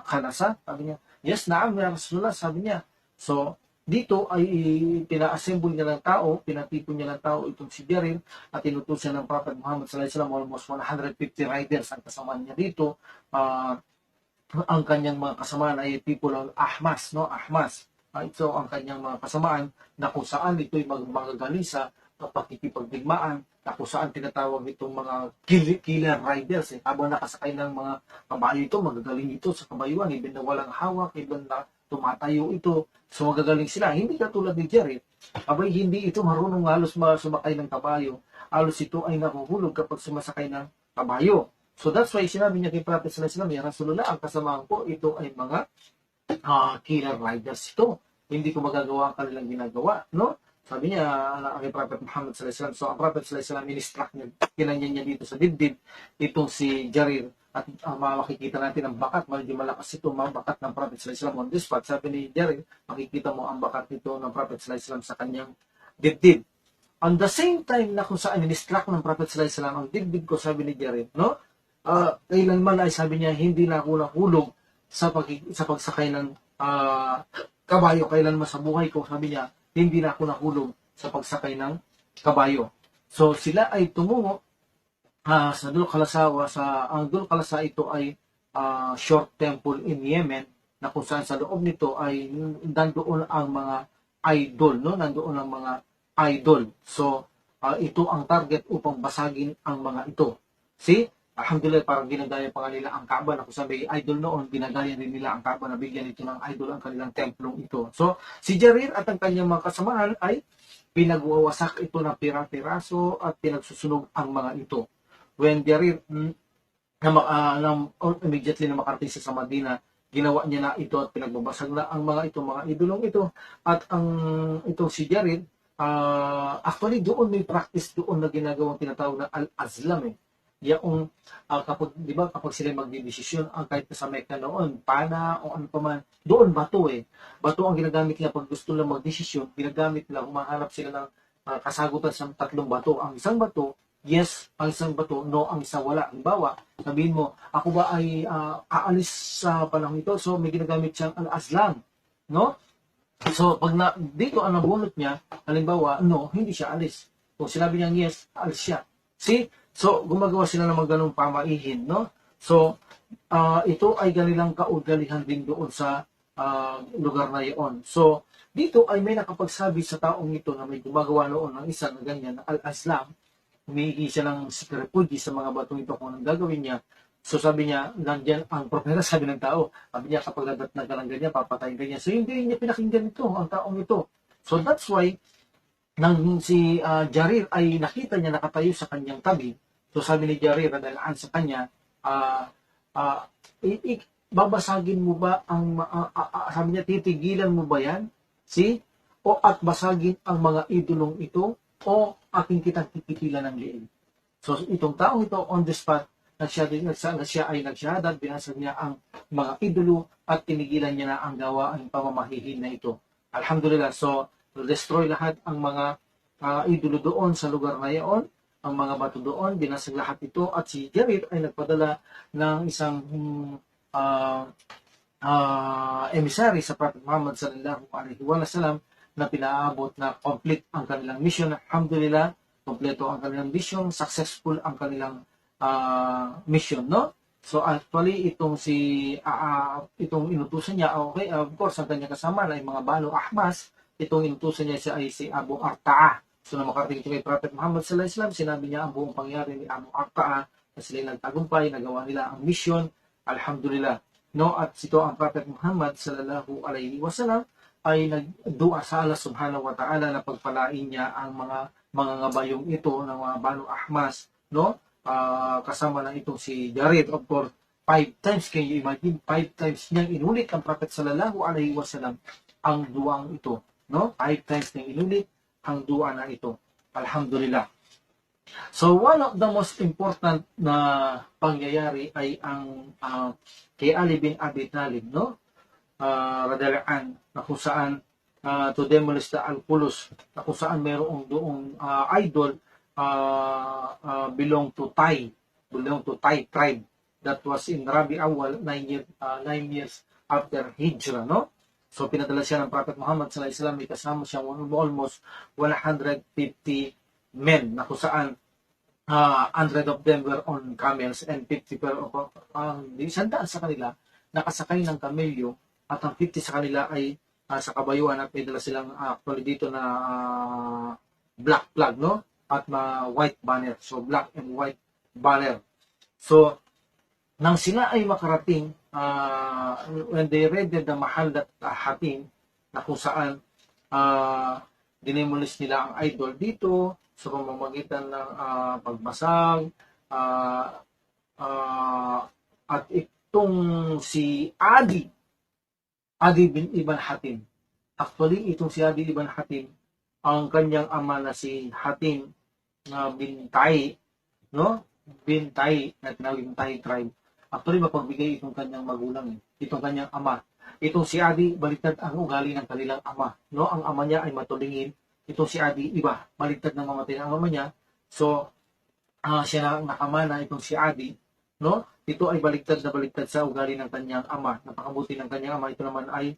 khalasa, sabi niya, yes, naam ya Rasulullah, sabi niya. So, dito ay pina-assemble niya ng tao, pinatipon niya ng tao itong si Jarir, at inutusan ng Prophet Muhammad sallallahu alaihi wasallam almost 150 riders ang kasamaan niya dito. Ang kanyang mga kasamaan ay people of Ahmas, no? Ahmas. Ito ang kanyang mga kasamaan na kung saan ito'y magagaling sa pakikipagdigmaan, na kung saan tinatawag itong mga killer riders. Habang nakasakay ng mga kabayo ito, magagaling ito sa kabayuan, even na walang hawak, even na tumatayo ito. So magagaling sila. Hindi katulad ni Jarir. Abay, hindi ito marunong halos sumakay ng kabayo. Halos ito ay nahuhulog kapag sumasakay ng kabayo. So that's why sinabi niya kay Prophet sallallahu alaihi wasallam, ya Rasulullah, ang kasamaan ko, ito ay mga killer riders ito. Hindi ko magagawa ang kanilang ginagawa, no? Sabi niya kay Prophet Muhammad sallallahu alaihi wasallam. So ang Prophet sallallahu alaihi wasallam, in-instruct niya, kinanya niya dito sa dibdib itong si Jarir. At makikita natin ang bakat, medyo malakas ito, mga bakat ng Prophet sallallahu alaihi wasallam on this spot. Sabi ni Jarir, makikita mo ang bakat nito ng Prophet sallallahu alaihi wasallam sa kanyang dibdib. On the same time na kung saan in-instruct ng Prophet sallallahu alaihi wasallam ang dibdib ko, sabi ni Jarir, no? Kailanman ay sabi niya, hindi na ako nahulog sa pagsakay ng kabayo. Kailanman sa buhay ko, sabi niya, hindi na ako nahulog sa pagsakay ng kabayo. So sila ay tumungo sa Dul Khalasawa. Ang Dul Khalasa ito ay short temple in Yemen, na kung saan sa loob nito ay nandoon ang mga idol, no? Nandoon ang mga idol. So ito ang target upang basagin ang mga ito. See? Alhamdulillah, parang ginagaya pa nila ang Kaaba, na kung saan may idol noon, ginagaya din nila ang Kaaba, na bigyan ito ng idol ang kanilang templong ito. So, si Jarir at ang kanyang mga kasamahan ay pinagwawasak ito ng pira-piraso at pinagsusunog ang mga ito. When Jarir immediately na makarating sa Madina, ginawa niya na ito at pinagbabasag na ang mga ito, mga idolong ito. At itong si Jarir, actually doon may practice doon na ginagawang tinatawag na al-azlam Yung kapag, di ba, kapag sila magdidesisyon, ang kahit sa Mecca noon, pana o ano pa man, doon bato Bato ang ginagamit nila pag gusto nila magdesisyon, ginagamit nila, humahanap sila ng kasagutan sa tatlong bato. Ang isang bato, yes, ang isang bato, no, ang isang wala. Halimbawa, sabihin mo, ako ba ay aalis sa panahon ito? So may ginagamit siyang al-azlam, no? So pag dito ang nabunot niya, halimbawa, no, hindi siya alis. Kung sinabi niya yes, alis siya. See? So, gumagawa sila ng mga ganong pamaihin, no? So, ito ay ganilang kaugalihan din doon sa lugar na iyon. So, dito ay may nakapagsabi sa taong ito na may gumagawa noon ng isa na ganyan, na al-Azlam, humihingi siya ng refuge sa mga batong ito kung anong gagawin niya. So, sabi niya, nandyan ang propeta, sabi ng tao, sabi niya, kapag nadatnag ka ng ganyan, papatayin ganyan. So, hindi niya pinakinggan ito, ang taong ito. So, that's why, nang si Jarir ay nakita niya nakatayo sa kanyang tabi, so sabi ni Jarir, dahil sa kanya, babasagin mo ba ang, sabi niya, titigilan mo ba yan? See? O at basagin ang mga idolong ito, o aking kitang titigilan ng liig. So itong taong ito, on the spot, siya ay nagsyahadat, binasag niya ang mga idolo, at tinigilan niya na ang gawa, ang pamamahihin na ito. Alhamdulillah. So, destroy lahat ang mga idolo doon sa lugar na iyon, ang mga bato doon, binasag lahat ito, at si Jarir ay nagpadala ng isang emissary sa Prophet Muhammad sallallahu alaihi wasallam na pinaabot na complete ang kanilang mission. Alhamdulillah, kompleto ang kanilang mission, successful ang kanilang mission, no? So actually itong itong inutusan niya, okay, of course ang kanyang kasama ay mga Banu Ahmas. Itong inutusan niya siya ay si Abu Arta'a. So na makarating ito kay Prophet Muhammad sallallahu alaihi wasallam, sinabi niya ang buong pangyari ni Abu Aqta'a na sila nagtagumpay, nagawa nila ang mission. Alhamdulillah. No, at ito ang Prophet Muhammad sallallahu alaihi wasallam ay nagdua sa Allah subhanahu wa ta'ala na pagpalain niya ang mga ngabayong ito ng mga Banu Ahmas, no? Kasama na itong si Jared, of course, 5 times, can you imagine, 5 times niyang inulit ang Prophet sallallahu alaihi wasallam ang duang ito, no? 5 times niyang inulit ang dua na ito. Alhamdulillah. So one of the most important na pangyayari ay ang kay Ali bin Abi Talib, no? Radhiyallahu an, na kung saan to demolish the Al-Qulus, na kung saan mayroong doong idol belong to Thai tribe that was in Rabi Awal 9 years after Hijrah, no? So pinadala siya ng Prophet Muhammad sallallahu alaihi wasallam, may kasama siya almost 150 men, na kung saan 100 of them were on camels and 50 100 sa kanila nakasakay ng kamelyo, at ang 50 sa kanila ay sa kabayuan, at may dala silang actually dito na black flag, no? At white banner. So black and white banner. So nang sila ay makarating, when they raided the Mahallat Hatim, na kung saan dinemolish nila ang idol dito sa pamamagitan ng pagbasag, at itong si Adi bin Ibn Hatim. Actually, itong si Adi ibn Hatim, ang kanyang ama na si Hatim bin Tai, no? Bin Tai, na tinawag Tai tribe. Actually, mapagbigay itong kanyang magulang, itong kanyang ama. Itong si Adi, baliktad ang ugali ng kanilang ama, no? Ang ama niya ay matulingin. Itong si Adi, iba, baliktad ng mamatay ng ama niya. So, siya na nakamana, itong si Adi, no? Ito ay baliktad sa ugali ng kanyang ama. Napakabuti ng kanyang ama. Ito naman ay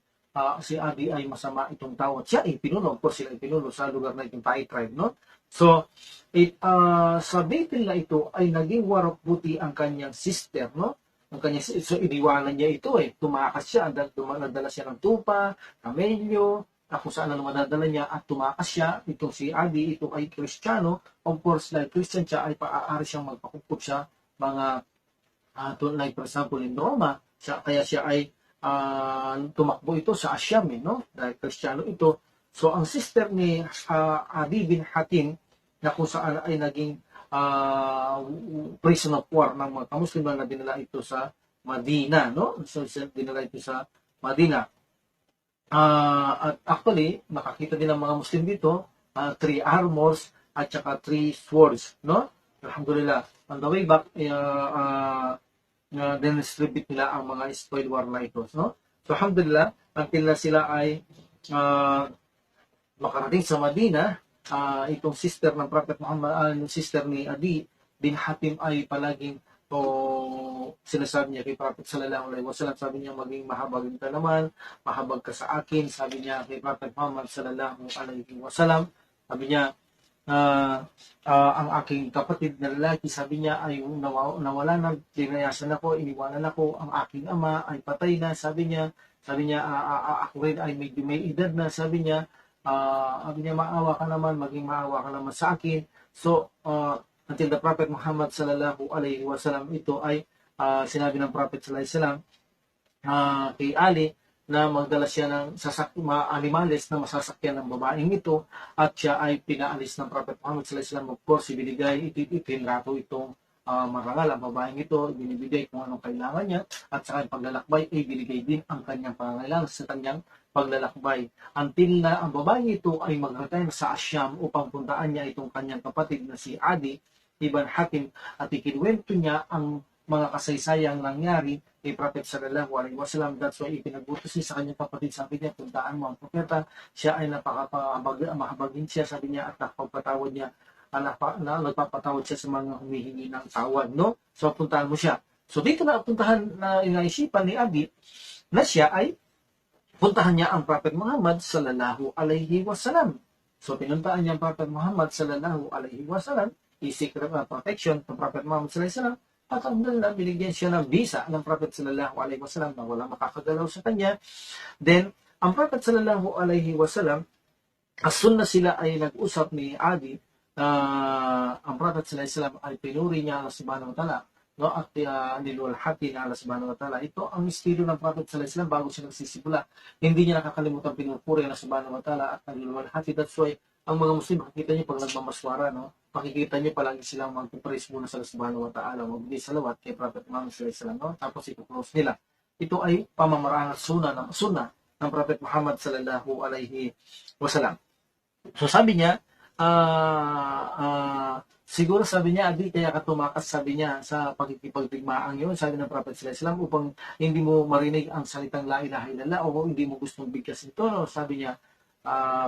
si Adi ay masama itong tao. At siya ay pinuno. Of course, sila ay pinuno sa lugar na itong Thai tribe, no? So, sa battle na ito ay naging warok buti ang kanyang sister, no? So, iniwanan niya ito Tumakas siya. Nadala siya ng tupa, kamelyo, kung saan na madadala niya, at tumakas siya. Itong si Adi, ito ay Kristiyano. Of course, like Christian siya, ay paaari siyang magpakukup siya mga like for example in Roma, kaya siya ay tumakbo ito sa Asyam, no? Dahil Kristiyano ito. So ang sister ni Adi bin Hatim, na kung saan ay naging prison of war ng mga kamuslim na dinala ito sa Madina, no? So dinala ito sa Madina. At actually, makakita din ng mga Muslim dito 3 armors at saka 3 swords, no? Alhamdulillah. On the way back, distribute nila ang mga spoil war na ito, no? So alhamdulillah, until na sila ay makarating sa Madina, itong sister ng Prophet Muhammad, sister ni Adi bin Hatim ay palaging sinasabi niya kay Prophet sallallahu alaihi wasallam, sabi niya, maging mahabag ka naman, mahabag ka sa akin, sabi niya kay Prophet Muhammad sallallahu alaihi wasallam. Sabi niya, ang aking kapatid na lalaki, sabi niya, ay nawala na, dinayasan ako, iniwanan ako, ang aking ama ay patay na, sabi niya, ako rin ay may edad na, sabi niya, maawa ka naman, maging maawa ka naman sa akin. So, until the Prophet Muhammad sallallahu alaihi wasallam, ito ay sinabi ng Prophet sallallahu alaihi wasallam kay Ali na magdala siya ng mga animales na masasakyan ng babaeng ito, at siya ay pinaalis ng Prophet Muhammad sallallahu alaihi wasallam. Of course, ibinigay, itinrato itong marangal ang babaeng ito, binibigay kung anong kailangan niya, at sa kanyang paglalakbay ay binigay din ang kanyang pangangailangan sa kanyang paglalakbay. Until na ang babaeng ito ay mag-return sa Asyam upang puntaan niya itong kanyang kapatid na si Adi ibn Hatim, at ikinuwento niya ang mga kasaysayang nangyari kay Prophet sallallahu alaihi wasallam. That's why ipinagbutos niya sa kanyang kapatid, sabi niya, puntaan mo ang propeta, siya ay mahabagin siya, sabi niya, at nakapagpatawad niya, nagpapatawad siya sa mga humihingi ng tawad, no? So puntahan mo siya. So dito na puntahan na inaisipan ni Adi na siya ay puntahan niya ang Prophet Muhammad sallallahu alaihi wasallam. So pinuntahan niya ang Prophet Muhammad sallallahu alaihi wasallam, i-seek protection ng Prophet Muhammad sallallahu alaihi wasallam, at alhamdulillah, binigyan siya ng visa ng Prophet sallallahu alaihi wasallam na wala makakagalaw sa kanya. Then ang Prophet sallallahu alaihi wasallam as soon na sila ay nag-usap ni Adi, ang Prophet sallallahu alaihi wasallam ay pinuri niya Allah subhanahu wa ta'ala, no, at nilulhati na Allah subhanahu wa ta'ala. Ito ang estilo ng Prophet sallallahu alaihi wasallam bago siya nagsisimula. Hindi niya nakakalimutan pinupuri Allah subhanahu wa ta'ala at nilulhati. That's why ang mga Muslim, makikita niyo pag nagmamaswara, no, makikita niyo palagi silang magpupraise muna sa Allah subhanahu wa ta'ala, magbigay salawat kay Prophet Muhammad sallallahu alaihi wasallam, no, tapos i-close nila. Ito ay pamamaraan at sunna ng Prophet Muhammad sallallahu alaihi wasallam. So sabi niya, siguro sabi niya, Adi, kaya ka tumakas, sabi niya, sa pagkikipagdigmaang yun, sabi ng Prophet sallallahu alaihi wasallam, upang hindi mo marinig ang salitang la ilaha illallah o hindi mo gustong bigkas ito, no? Sabi niya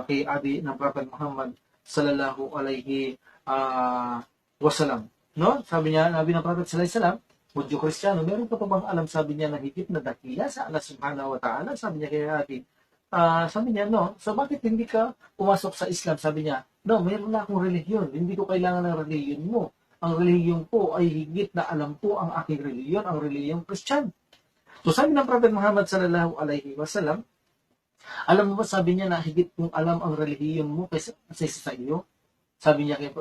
kay Adi ng Prophet Muhammad sallallahu alaihi wasallam, no? Sabi niya, Nabi ng Prophet sallallahu alaihi wasallam, Budyo Kristiyano, meron ka pa bang alam, sabi niya, na higit na dakila sa Allah subhanahu wa ta'ala? Sabi niya kay Adi. Sabi niya, no, so bakit hindi ka pumasok sa Islam? Sabi niya, no, mayroon na akong relihiyon, hindi ko kailangan ng relihiyon mo. Ang relihiyon ko ay higit na alam ko ang aking relihiyon, ang relihiyong Christian. So sabi ng Prophet Muhammad sallallahu alaihi wasallam, alam mo ba, sabi niya, na higit kong alam ang relihiyon mo kaysa sa iyo? Sabi niya kay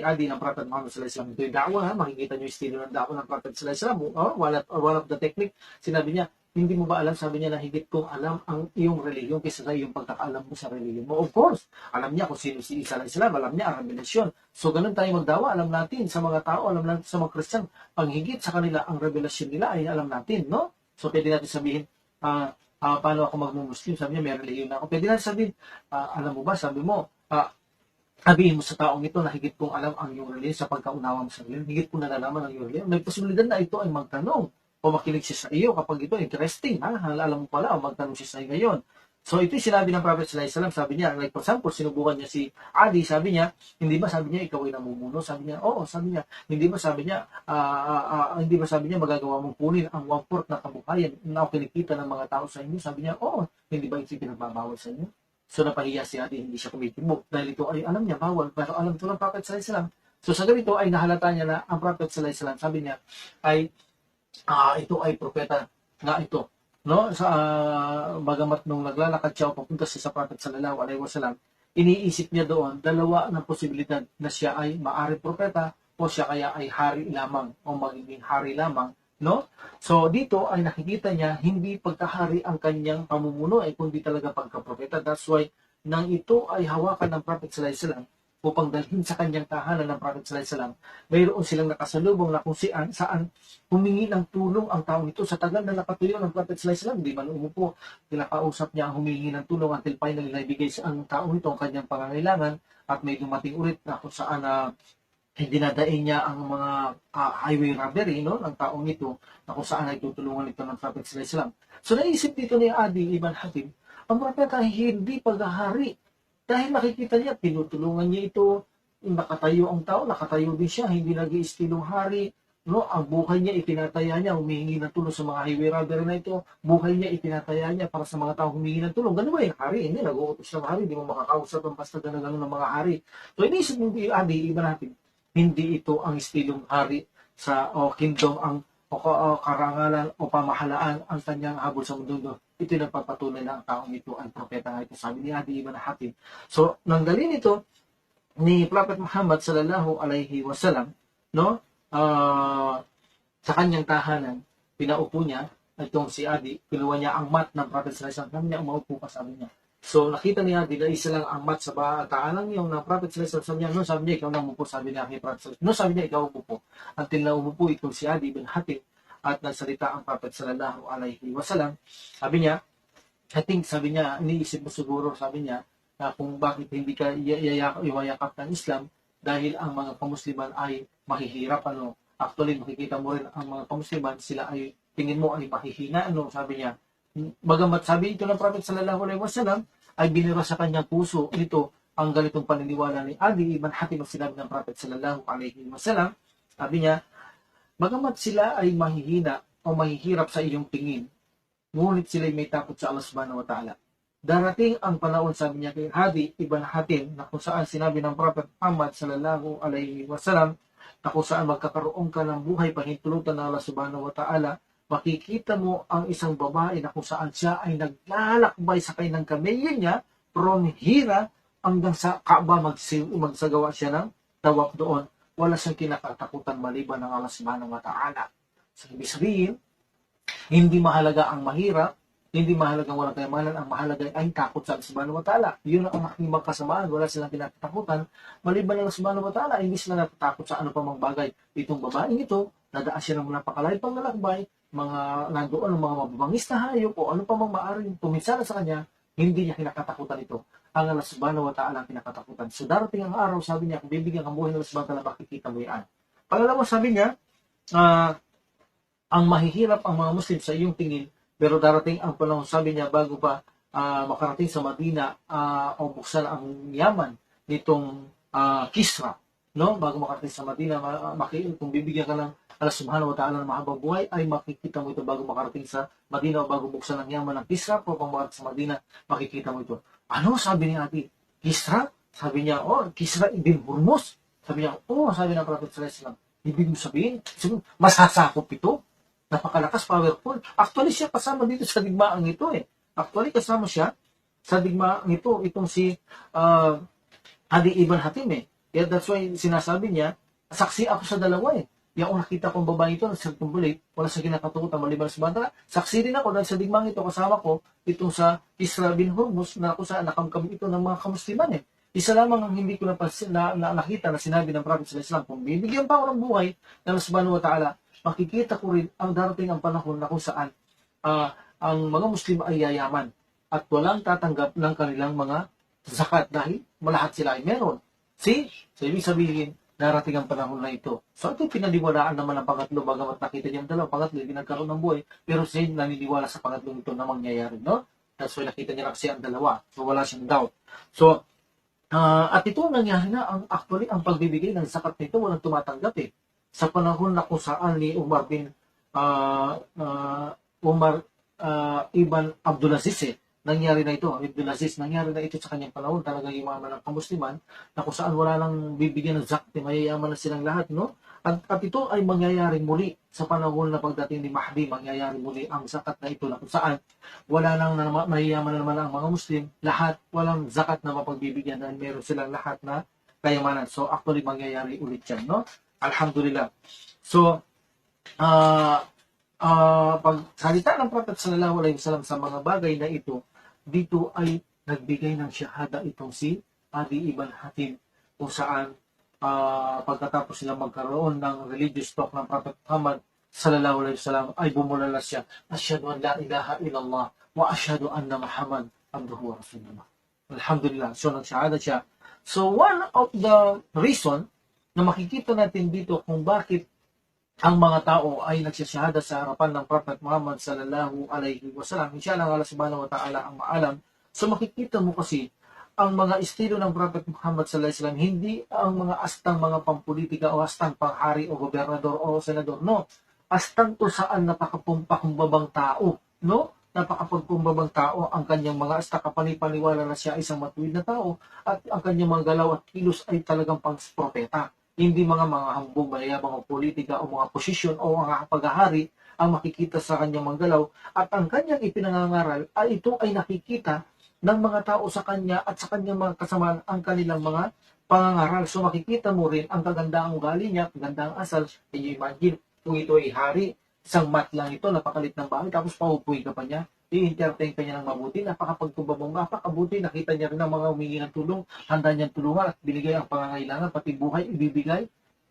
Adi ng Prophet Muhammad sallallahu alaihi wasallam, ito'y da'wa, ha? Makikita niyo yung estilo ng da'wa ng Prophet sallallahu alaihi wasallam. One of the technique, sinabi niya, hindi mo ba alam, sabi niya, na higit kong alam ang iyong relihiyon kaysa sa iyong pagkakaalam mo sa relihiyon mo. Of course, alam niya kung sino si Isa alayhi salam, alam niya ang revelasyon. So ganun tayo magdawa, alam natin sa mga tao, alam natin sa mga Christian, ang higit sa kanila ang revelasyon nila ay alam natin, no? So pwede natin sabihin, paano ako magmumuslim? Sabi niya, may relihiyon na ako. Pwede natin sabihin, alam mo ba, sabi mo, sabihin mo sa taong ito na higit kong alam ang iyong relihiyon sa pagkaunawa mo sa relihiyon, higit kong nalalaman ang iyong relihiyon. May posibilidad na ito ay magtanong o makinig siya sa iyo kapag ito interesting, ha? Alam mo pala, o magtanong siya sa iyo ngayon. So ito yung sinabi ng Prophet sallallahu alaihi wasallam, sabi niya, like for example, sinubukan niya si Adi, sabi niya, hindi ba, sabi niya, ikaw ay namumuno? Sabi niya, oo, sabi niya, hindi ba, sabi niya, magagawa mong kunin ang 1/4 na kabuhayan na kinikita ng mga tao sa inyo? Sabi niya, oo, hindi ba ito pinagbabawal sa inyo? So napahiya si Adi, hindi siya kumitibok dahil ito ay alam niya, bawal, pero alam ito ng Prophet sallallahu alaihi wasallam. So sa ganito ay nahalata niya na ang Prophet sallallahu alaihi wasallam, sabi niya, ay ito ay propeta nga ito, no? Sa bagamat nung naglalakad siya papunta sa Prophet sallallahu alaihi wasallam, iniisip niya doon dalawa ng posibilidad na siya ay maaring propeta o siya kaya ay hari lamang o magiging hari lamang, no? So dito ay nakikita niya hindi pagkahari ang kanyang pamumuno ay kundi talaga pagkapropeta. That's why nang ito ay hawakan ng Prophet sallallahu alaihi wasallam upang dalhin sa kanyang tahanan ng Prophet sallallahu alaihi wasallam, mayroon silang nakasalubong na kung saan humingi ng tulong ang taong ito. Sa tagal na nakatuyo ng Prophet sallallahu alaihi wasallam, di man umupo, kinakausap niya ang humingi ng tulong until finally naibigay sa ang taong ito ang kanyang pangangailangan at may dumating ulit na kung saan dinadain niya ang mga highway robbery, no, ng taong ito na kung saan ay tutulungan ito ng Prophet sallallahu alaihi wasallam. So naisip dito ni Adi ibn Hatim, ang propeta ay hindi paghahari. Dahil nakikita niya, tinutulungan niya ito, nakatayo ang tao, nakatayo din siya, hindi nag-iistilong hari, no? Ang buhay niya, itinataya niya, humihingi ng tulong sa mga highway robber na ito, buhay niya, itinataya niya para sa mga tao humihingi ng tulong. Ganun ba yung hari? Hindi, nag-uutos ng hari, hindi mo makakausap ang basta gano'n ng mga hari. So, inisip mo, Adi, iba natin, hindi ito ang istilong hari sa kingdom, o karangalan o pamahalaan ang kanyang habol sa mundo. Ito yung nagpapatunay na ang taong ito ay propeta nga ito. Sabi ni Adi ibn Hatim. So, nanggalin ito ni Prophet Muhammad sallallahu alaihi wasallam, no? Sa kanyang tahanan, pinaupo niya, itong si Adi, pinuha niya ang mat ng Prophet sallallahu alaihi wasallam. Sabi niya, umaupo ka, sabi niya. So, nakita ni Adi na isa lang ang mat sa tahanan yung ng Prophet sallallahu alaihi wasallam. No, sabi niya, ikaw na umupo, sabi niya kay Prophet. No, sabi niya, ikaw umupo. Until na umupo itong si Adi ibn Hatim at nagsalita ang Prophet sallallahu alaihi wasallam. Sabi niya, I think, sabi niya, iniisip mo siguro, sabi niya, na kung bakit hindi ka iwayakap ng Islam dahil ang mga kamusliman ay mahihirap, ano. Actually, makikita mo rin ang mga kamusliman, sila ay, tingin mo ay mahihina, ano, sabi niya. Bagamat sabi ito ng Prophet sallallahu alaihi wasallam, ay binira sa kanyang puso ito ang ganitong paniniwala ni Adi ibn Hatim, sinabi ng Prophet sallallahu alaihi wasallam. Sabi niya, bagamat sila ay mahihina o mahihirap sa iyong tingin, ngunit sila ay may takot sa Allah subhanahu wa ta'ala. Darating ang panahon, sabi niya kay Adi ibn Hatim, na kung saan sinabi ng Prophet Muhammad sallallahu alaihi wasallam, na kung saan magkakaroon ka ng buhay pahintulutan ng Allah subhanahu wa ta'ala, makikita mo ang isang babae na kung saan siya ay naglalakbay sa kanyang kamelyo niya from Hira hanggang sa Kaaba magsagawa siya ng tawaf doon. Wala siyang kinakatakutan maliban ng Allah subhanahu wa ta'ala. So, ibig sabihin, hindi mahalaga ang mahirap, hindi mahalagang walang kayamanan, ang mahalaga ay takot sa Allah subhanahu wa ta'ala. Yun ang aking kasamaan, wala silang kinakatakutan. Maliban ng Allah subhanahu wa ta'ala, hindi sila natatakot sa ano pa mang bagay. Itong babaeng ito, nadaan siya ng napakalayo pang lalakbay, mga nandoon ng mga mababangis na hayop o ano pa mang maaaring tuminsala sa kanya, hindi niya kinakatakutan ito. Ang Allah subhanahu wa ta'ala ang kinakatakutan. So darating ang araw, sabi niya, kung bibigyan ang buhay ng Allah subhanahu wa ta'ala, makikita mo yan. Pangalawa, sabi niya, ang mahihirap ang mga Muslim sa iyong tingin, pero darating ang panahon, sabi niya, bago pa makarating sa Madina o buksan ang yaman nitong Kisra, no? Bago makarating sa Madina, kung bibigyan ka ng Allah subhanahu wa ta'ala ng mahabang buhay, ay makikita mo ito bago makarating sa Madina o bago buksan ang yaman ng Kisra, o pang makarating sa Madina, makikita mo ito. Ano sabi ni ate? Kisra? Sabi niya, Kisra ibn Hurmuz. Sabi niya, sabi ng Prophet sallallahu alaihi wasallam, ibig mo sabihin, masasakop ito? Napakalakas, powerful. Actually, siya kasama dito sa digmaang ito eh. Actually, kasama siya sa digmaang ito, itong si Adi Ibn Hatim eh. Yeah, that's why sinasabi niya, saksi ako sa dalawa eh. Yung nakita kong babae ito, nagsatumbulit, wala sa kinakatukutan, maliban sa banta. Saksi rin ako dahil sa digmaang ito, kasama ko, itong sa Isra bin Hurmuz, na ako sa nakamkam ito ng mga kamusliman eh. Isa lamang ang hindi ko nakita na sinabi ng Prophet sallallahu alaihi wasallam, kung bibigyan pa ako ng buhay ng Allah subhanahu wa ta'ala, makikita ko rin ang darating ang panahon na kung saan ang mga Muslim ay yayaman at walang tatanggap ng kanilang mga zakat dahil malahat sila ay meron. So ibig sabihin, darating ang panahon na ito. So ito pinaniwalaan naman ang pangatlo, bagamat nakita niya ang dalawa, pangatlo, hindi nagkaroon ng buhay, pero siya naniniwala sa pangatlong ito na mangyayari, no? That's why nakita niya kasi ang dalawa. So wala siyang doubt. So, at ito nangyari na, actually, ang pagbibigay ng zakat nito, walang tumatanggap eh. Sa panahon na kung saan ni Umar ibn Abdulaziz nangyari na ito. Abdulaziz, nangyari na ito sa kanyang panahon, talagang yumaman ng kamusliman, na kung saan wala lang bibigyan ng zakat, mayayaman na silang lahat, no? At ito ay mangyayari muli sa panahon na pagdating ni Mahdi, mangyayari muli ang zakat na ito, na kung saan wala lang na mayayaman na naman ang mga Muslim, lahat walang zakat na mapagbibigyan dahil meron silang lahat na kayamanan. So actually mangyayari ulit yan, no? Alhamdulillah. So, pagsalita ng Prophet sallallahu alaihi wasallam sa mga bagay na ito, dito ay nagbigay ng syahada itong si Adi Ibn Hatim, kung saan pagkatapos sila magkaroon ng religious talk ng Prophet Muhammad sallallahu alaihi wasallam, ay bumulala siya, asyhadu an la ilaha illallah wa asyhadu anna Muhammad abduhu wa rasulullah. Alhamdulillah. So, nagsyahada siya. So, one of the reason na makikita natin dito kung bakit ang mga tao ay nagsasyahada sa harapan ng Prophet Muhammad sallallahu alaihi wasallam. Inshallah, Allah subhanahu wa ta'ala ang maalam. So makikita mo kasi ang mga estilo ng Prophet Muhammad sallallahu alaihi wasallam, hindi ang mga astang mga pampolitika o astang panghari o gobernador o senador. No, astang to saan napakapumbabang tao. No, napakapagpumbabang tao ang kanyang mga asta, kapanipaniwala na siya isang matuwid na tao, at ang kanyang mga galaw at kilos ay talagang pang-propeta. Hindi mga hambog, mayayabang o politika o mga posisyon o mga paghahari ang makikita sa kanyang mga galaw, at ang kanyang ipinangangaral ay ito ay nakikita ng mga tao sa kanya at sa kanyang mga kasamaan ang kanilang mga pangangaral. So makikita mo rin ang kagandaang ugali niya, kagandaang asal. Can you imagine kung ito ay hari, isang mat lang ito, napakalit ng bahay, tapos paupuin ka pa niya, i-entertain ka niya ng mabuti, napakapagkumbabang, napakabuti, nakita niya rin ang mga humingi ng tulong, handa niyang tulungan at binigay ang pangangailangan, pati buhay ibibigay,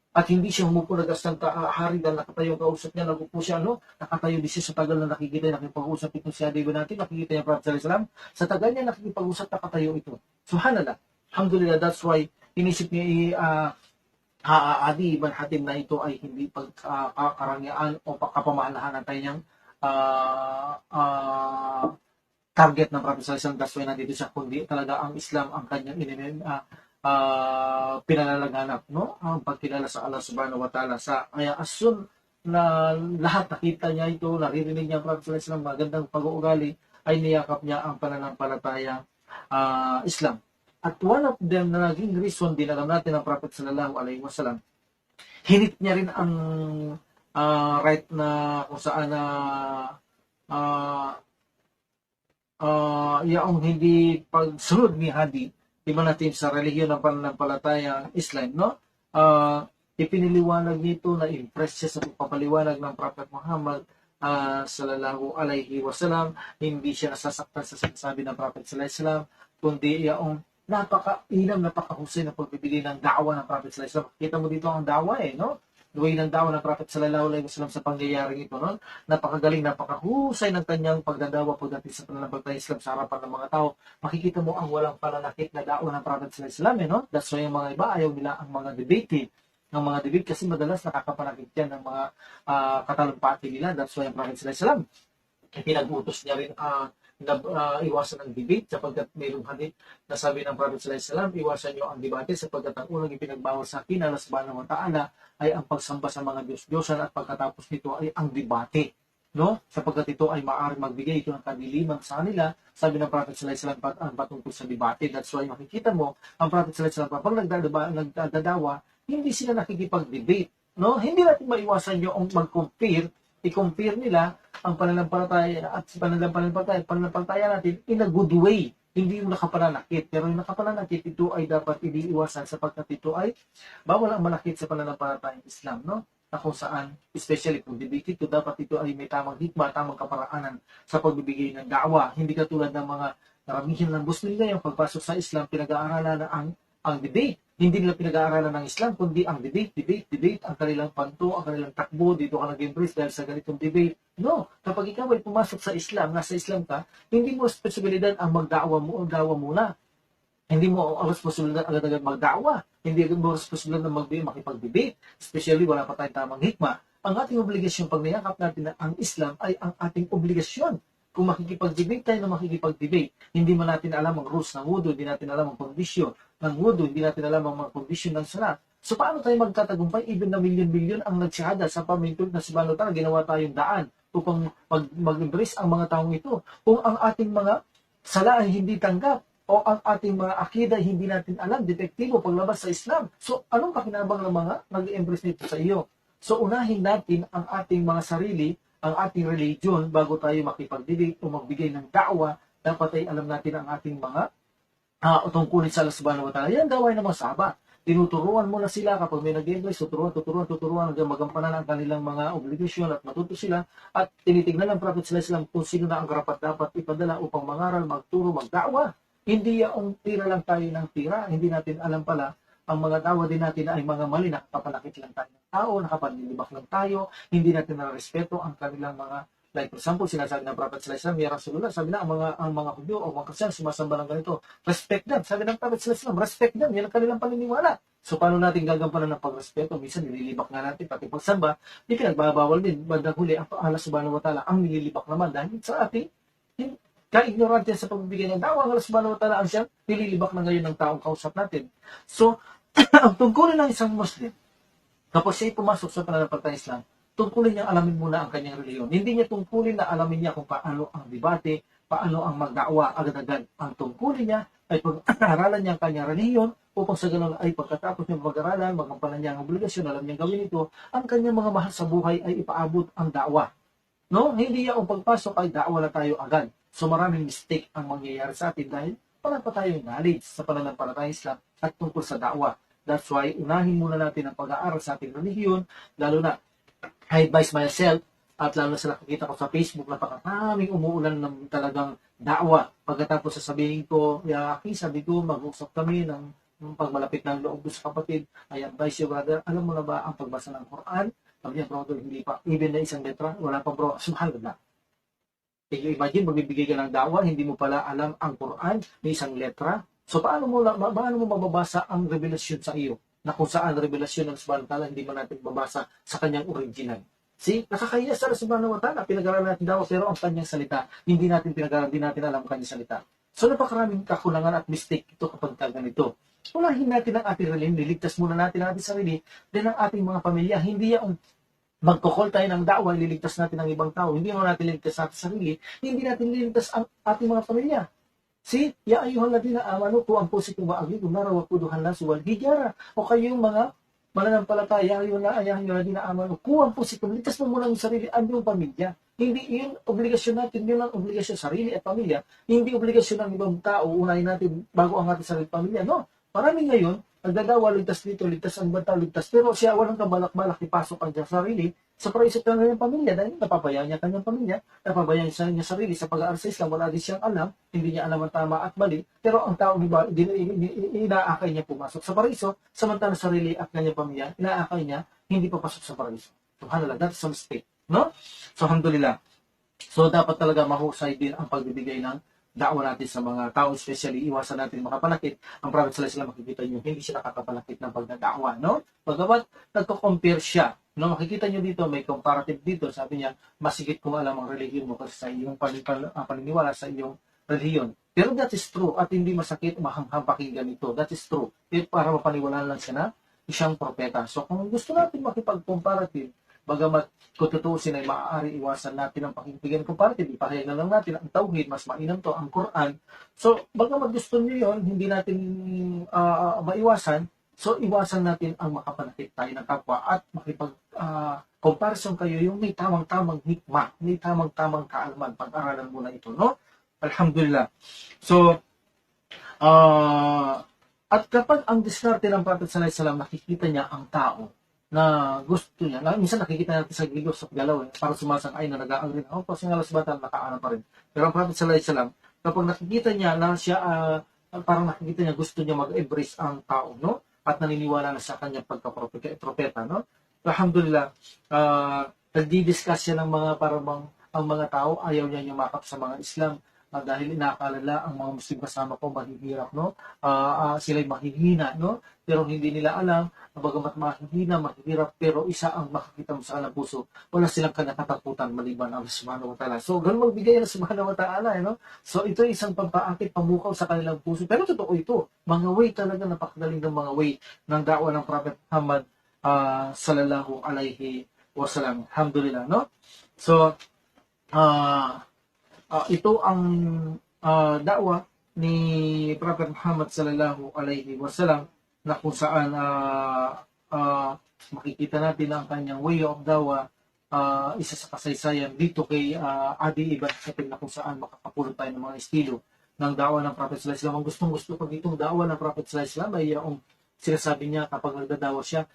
at hindi siya humupo nag-astang hari dahil nakatayo ang kausap niya, nagupo siya, nakatayo din siya sa tagal na nakikita niya, nakipag-usap itong si Adi Ibn Hatim, nakikita niya Prophet sallallahu alaihi wasallam, sa tagal niya nakikipag-usap, nakatayo ito. Subhanallah, alhamdulillah, that's why inisip niya Adi Ibn Hatim na ito ay hindi pagkarangyaan o kapamahalahan ng kanyang target ng Prophet sallallahu alaihi wasallam. That's why nandito siya, kundi talaga ang Islam ang kanyang pinalalaganap, no? Ang pagkilala sa Allah subhanahu wa ta'ala. Kaya as soon na lahat nakita niya ito, naririnig niya ang Prophet sallallahu alaihi wasallam, magandang pag-uugali, ay niyakap niya ang pananampalatayang Islam. At one of them na naging reason din, alam natin ang Prophet sallallahu alaihi wasallam, hinit niya rin ang right na kung saan yaong hindi pagsunod ni Hadi, iba natin sa relihiyon ng pananampalataya Islam, no? Ipiniliwanag nito na impress siya sa pagpapaliwanag ng Prophet Muhammad sallallahu alaihi wasallam. Hindi siya nasasaktan sa sinasabi ng Prophet sallallahu alaihi wasallam, kundi yung napaka-inam, napakahusay na pagbibigay ng da'wa ng Prophet sallallahu alaihi wasallam. Kita mo dito ang da'wa no? The way ng da'wa ng Prophet sallallahu alaihi wasallam sa pangyayaring ito, no? Napakagaling, napakahusay ng kanyang pagdadawa pagdating sa pananampalataya Islam sa harapan ng mga tao. Makikita mo ang walang pananakit na da'wa ng Prophet sallallahu alaihi wasallam, no? That's why yung mga iba ayaw nila ang mga debate, ng mga debate kasi madalas nakakapanakit yan ng mga katalumpati nila. That's why ang Prophet sallallahu alaihi wasallam pinag-utos niya rin iwasan ang debate sapagkat mayroong hadith na sabi ng Prophet sallallahu alaihi wasallam, iwasan niyo ang debate sapagkat ang unang ipinagbawal sa akin Allah subhanahu wa ta'ala ay ang pagsamba sa mga Diyos-Diyosan at pagkatapos nito ay ang debate, no? Sapagkat ito ay maaaring magbigay ito ng kadiliman sa kanila. Sabi ng Prophet sallallahu alaihi wasallam patungkol sa debate. That's why makikita mo ang Prophet sallallahu alaihi wasallam pag nagdadawa, hindi sila nakikipag-debate, no? Hindi natin maiwasan yung i-compare nila ang pananampalataya at pananampalataya natin in a good way, hindi yung nakapananakit. Pero yung nakapananakit, ito ay dapat iniiwasan sapagkat ito ay bawal ang manakit sa pananampalatayang Islam, no? Na kung saan, especially kung debate ito, dapat ito ay may tamang hikma, tamang kaparaanan sa pagbibigay ng da'wa. Hindi katulad ng mga karamihan ng Muslim ngayon, pagpasok sa Islam, pinag-aaralan na ang debate. Hindi nila pinag-aaralan ng Islam, kundi ang debate, ang kanilang panto, ang kanilang takbo, dito ka nag-embrace dahil sa ganitong debate. No, kapag ikaw ay pumasok sa Islam, nasa Islam ka, hindi mo responsibilidad ang magda'wa mo o da'wa muna. Hindi mo ang responsibilidad agad-agad magda'wa. Hindi mo responsibilidad na makipag-debate. Especially, wala pa tayong tamang hikma. Ang ating obligasyon pag niyakap natin na ang Islam ay ang ating obligasyon. Kung makikipag-debate tayo na makikipag-debate, hindi man natin alam ang rules ng wudu, hindi natin alam ang kondisyon ng wudu, hindi natin alam ang mga kondisyon ng salat. So paano tayo magtatagumpay? Even na milyon-milyon ang nagsihada sa pamintod na si Balotara, ginawa tayong daan upang mag-embrace ang mga taong ito. Kung ang ating mga sala ay hindi tanggap, o ang ating mga akida ay hindi natin alam, depektibo paglabas sa Islam. So anong pakinabang ng mga nag-embrace nito sa iyo? So unahin natin ang ating mga sarili, ang ating religion bago tayo makipag-debate o magbigay ng da'wa. Dapat ay alam natin ang ating mga tungkulin sa Allah subhanahu wa ta'ala. Yan daw ay ng mga sahaba. Tinuturuan mo na sila kapag may nag-embrace, tuturuan hanggang magampanan ang kanilang mga obligasyon at matuto sila. At tinitignan ng Prophet sallallahu alaihi wasallam kung sino na ang dapat ipadala upang mangaral, magturo, magda'wa. Hindi yung tira lang tayo ng tira. Hindi natin alam pala ang mga dawa din natin ay mga mali, nakapanakit lang tayo ng tao, nakapanlilibak lang tayo, hindi natin na-respeto ang kanilang mga, like for example, sinasabi ng Prophet sallallahu alaihi wasallam, ya Rasulullah, sabi na ang mga Hudyo o mga Kristiyan sumasamba ng ganito, respect them. Sabi ng Prophet sallallahu alaihi wasallam, respect them, yan ang kanilang paniniwala. So paano natin gagampanan ng pagrespeto? Minsan nililibak nga natin, pati pagsamba, di pinagbabawal din. Bandang huli, ang Allah subhanahu wa ta'ala ang nililibak naman dahil sa ating ka-ignorante sa pagbibigay ng dawa. Allah subhanahu wa ta'ala ang siyang nililibak na ngayon ng taong kausap natin. So, ang tungkulin ng isang Muslim, kapag siya pumasok sa pananampalatayang Islam, tungkulin niyang alamin muna ang kanyang reliyon. Hindi niya tungkulin na alamin niya kung paano ang debate, paano ang magda'wa agad-agad. Ang tungkulin niya ay pag-aralan niya ang kanyang reliyon upang sa ganun ay pagkatapos niya mag-aralan, magampanan niya ang obligasyon, alam niya gawin ito, ang kanyang mga mahal sa buhay ay ipaabot ang da'wa. No? Hindi yung pagpasok ay da'wa na tayo agad. So maraming mistake ang mangyayari sa atin dahil wala pa tayong knowledge sa pananampalatayang Islam at tungkol sa da'wa. That's why, unahin muna natin ang pag-aaral sa ating relihiyon, lalo na, I advise myself, at lalo na sa nakikita ko sa Facebook, napakaraming umuulan ng talagang da'wa. Pagkatapos sasabihin ko, sabi ko, mag-usap kami ng pagmalapit ng loob sa kapatid, I advise you, brother, alam mo na ba ang pagbasa ng Quran? Sabi niya, brother, hindi pa. Even na isang letra, wala pa bro, subhanallah. Imagine, magbibigay ka ng da'wa, hindi mo pala alam ang Quran, may isang letra. So paano mo mababasa ang revelasyon sa iyo? Na kung saan revelasyon ng subhanahu wa ta'ala, hindi mo natin babasa sa kanyang original. See, nakakahiya sa subhanahu wa ta'ala, pinag-aralan natin daw, pero ang kanyang salita, hindi natin pinag-aralan, hindi natin alam ang kanyang salita. So napakaraming kakulangan at mistake ito kapag ganito. Unahin natin ang ating religion, niligtas muna natin ang ating sarili, din ang ating mga pamilya. Hindi yung magkukol tayo ng da'wa, liligtas natin ang ibang tao. Hindi mo natin liligtas sa ating sarili, hindi natin liligtas ang ating mga pamilya. Si, ya ayyuhalladhina amanu qu anfusakum wa ahlikum nara wa quduhan nas wal hijara. O kayong mga mananampalataya, ayyuhalladhina amanu qu anfusakum, ligtas mo muna ang sarili at yung pamilya. Hindi yun obligasyon natin, yun ang obligasyon sarili at pamilya. Hindi obligasyon ng ibang tao, unahin natin bago ang ating sarili at pamilya. No, marami ngayon, nagdadawa, ligtas dito, ligtas ang ibang tao, ligtas. Pero siya walang kabalak-balak, ipasok ang kanyang sarili sa paraisip ng kanyang pamilya dahil napapabayaan niya kanyang pamilya, napapabayaan niya kanyang sarili sa pag-aaral sa Islam, wala din siyang alam, hindi niya alam ang tama at mali, pero ang tao, diba, inaakay niya pumasok sa paraiso, samantalang sarili at kanyang pamilya, inaakay niya, hindi papasok sa paraiso. Subhanallah, that's a mistake. No? So, alhamdulillah. So, dapat talaga mahusay din ang pagbibigay ng da'wa natin sa mga tao, especially iwasan natin makapalakit. Ang Prophet sallallahu alaihi wasallam, makikita nyo, hindi siya nakakapalakit ng pagdada'wa, no? Pagkabat, nagko-compare siya. No, makikita nyo dito, may comparative dito. Sabi niya, masigit kung alam ang relihiyon mo kasi sa iyong paniniwala sa iyong relihiyon. Pero that is true at hindi masakit mahanghang pakinggan ito. That is true. Para mapaniwalaan lang siya na isang propeta. So kung gusto natin makipag-comparative, bagamat kung tutuusin ay maaari iwasan natin ang pakinggan comparative, ipahayagan lang natin ang tauhid, mas mainam to ang Quran. So bagamat gusto niyo yon, hindi natin maiwasan. So, iwasan natin ang makapalakit tayo ng kapwa at makipag-comparison kayo yung may tamang-tamang hikmah, may tamang-tamang kaalaman. Pag-aralan mo na ito, no? Alhamdulillah. So, at kapag ang diskarte ng Prophet sallallahu alaihi wasallam, nakikita niya ang tao na gusto niya, minsan nakikita natin sa gilid sa galaw, para sumasang-ay na nag-aangrin, kasi nga alas bata, nakaano pa rin. Pero ang Prophet sallallahu alaihi wasallam, kapag nakikita niya na siya, parang nakikita niya, gusto niya mag-embrace ang tao, no? At naniniwala na sa kanyang pagka-propeta, no? Alhamdulillah, nagdi-discuss siya ng mga parang ang mga tao ayaw niya yumakap sa mga Islam dahil inaakalala ang mga Muslim kasama ko mahihirap, no? Sila'y mahihina, no? Pero hindi nila alam, bagamat mahihina, mahihirap, pero isa ang makikita mo sa kanilang puso. Wala silang katakutan maliban ang Subhanahu wa Ta'ala. So, ganun magbigay ng Subhanahu wa Ta'ala, no? So, ito ay isang pampaakit, pamukaw sa kanilang puso. Pero totoo ito. Mga way talaga, napakagaling ng mga way ng da'wa ng Prophet Muhammad sallallahu alaihi wasallam. Alhamdulillah, no? So, ito ang da'wa ni Prophet Muhammad sallallahu alaihi wasallam na kung saan makikita natin ang kanyang way of da'wa, isa sa kasaysayan dito kay Adi Ibn Khatib na kung saan makakapulot tayo ng mga estilo ng da'wa ng Prophet sallallahu alaihi wasallam. Ang gustong-gusto ko ditong da'wa ng Prophet sallallahu alaihi wasallam ay yung sinasabi niya kapag nagdadawa siya,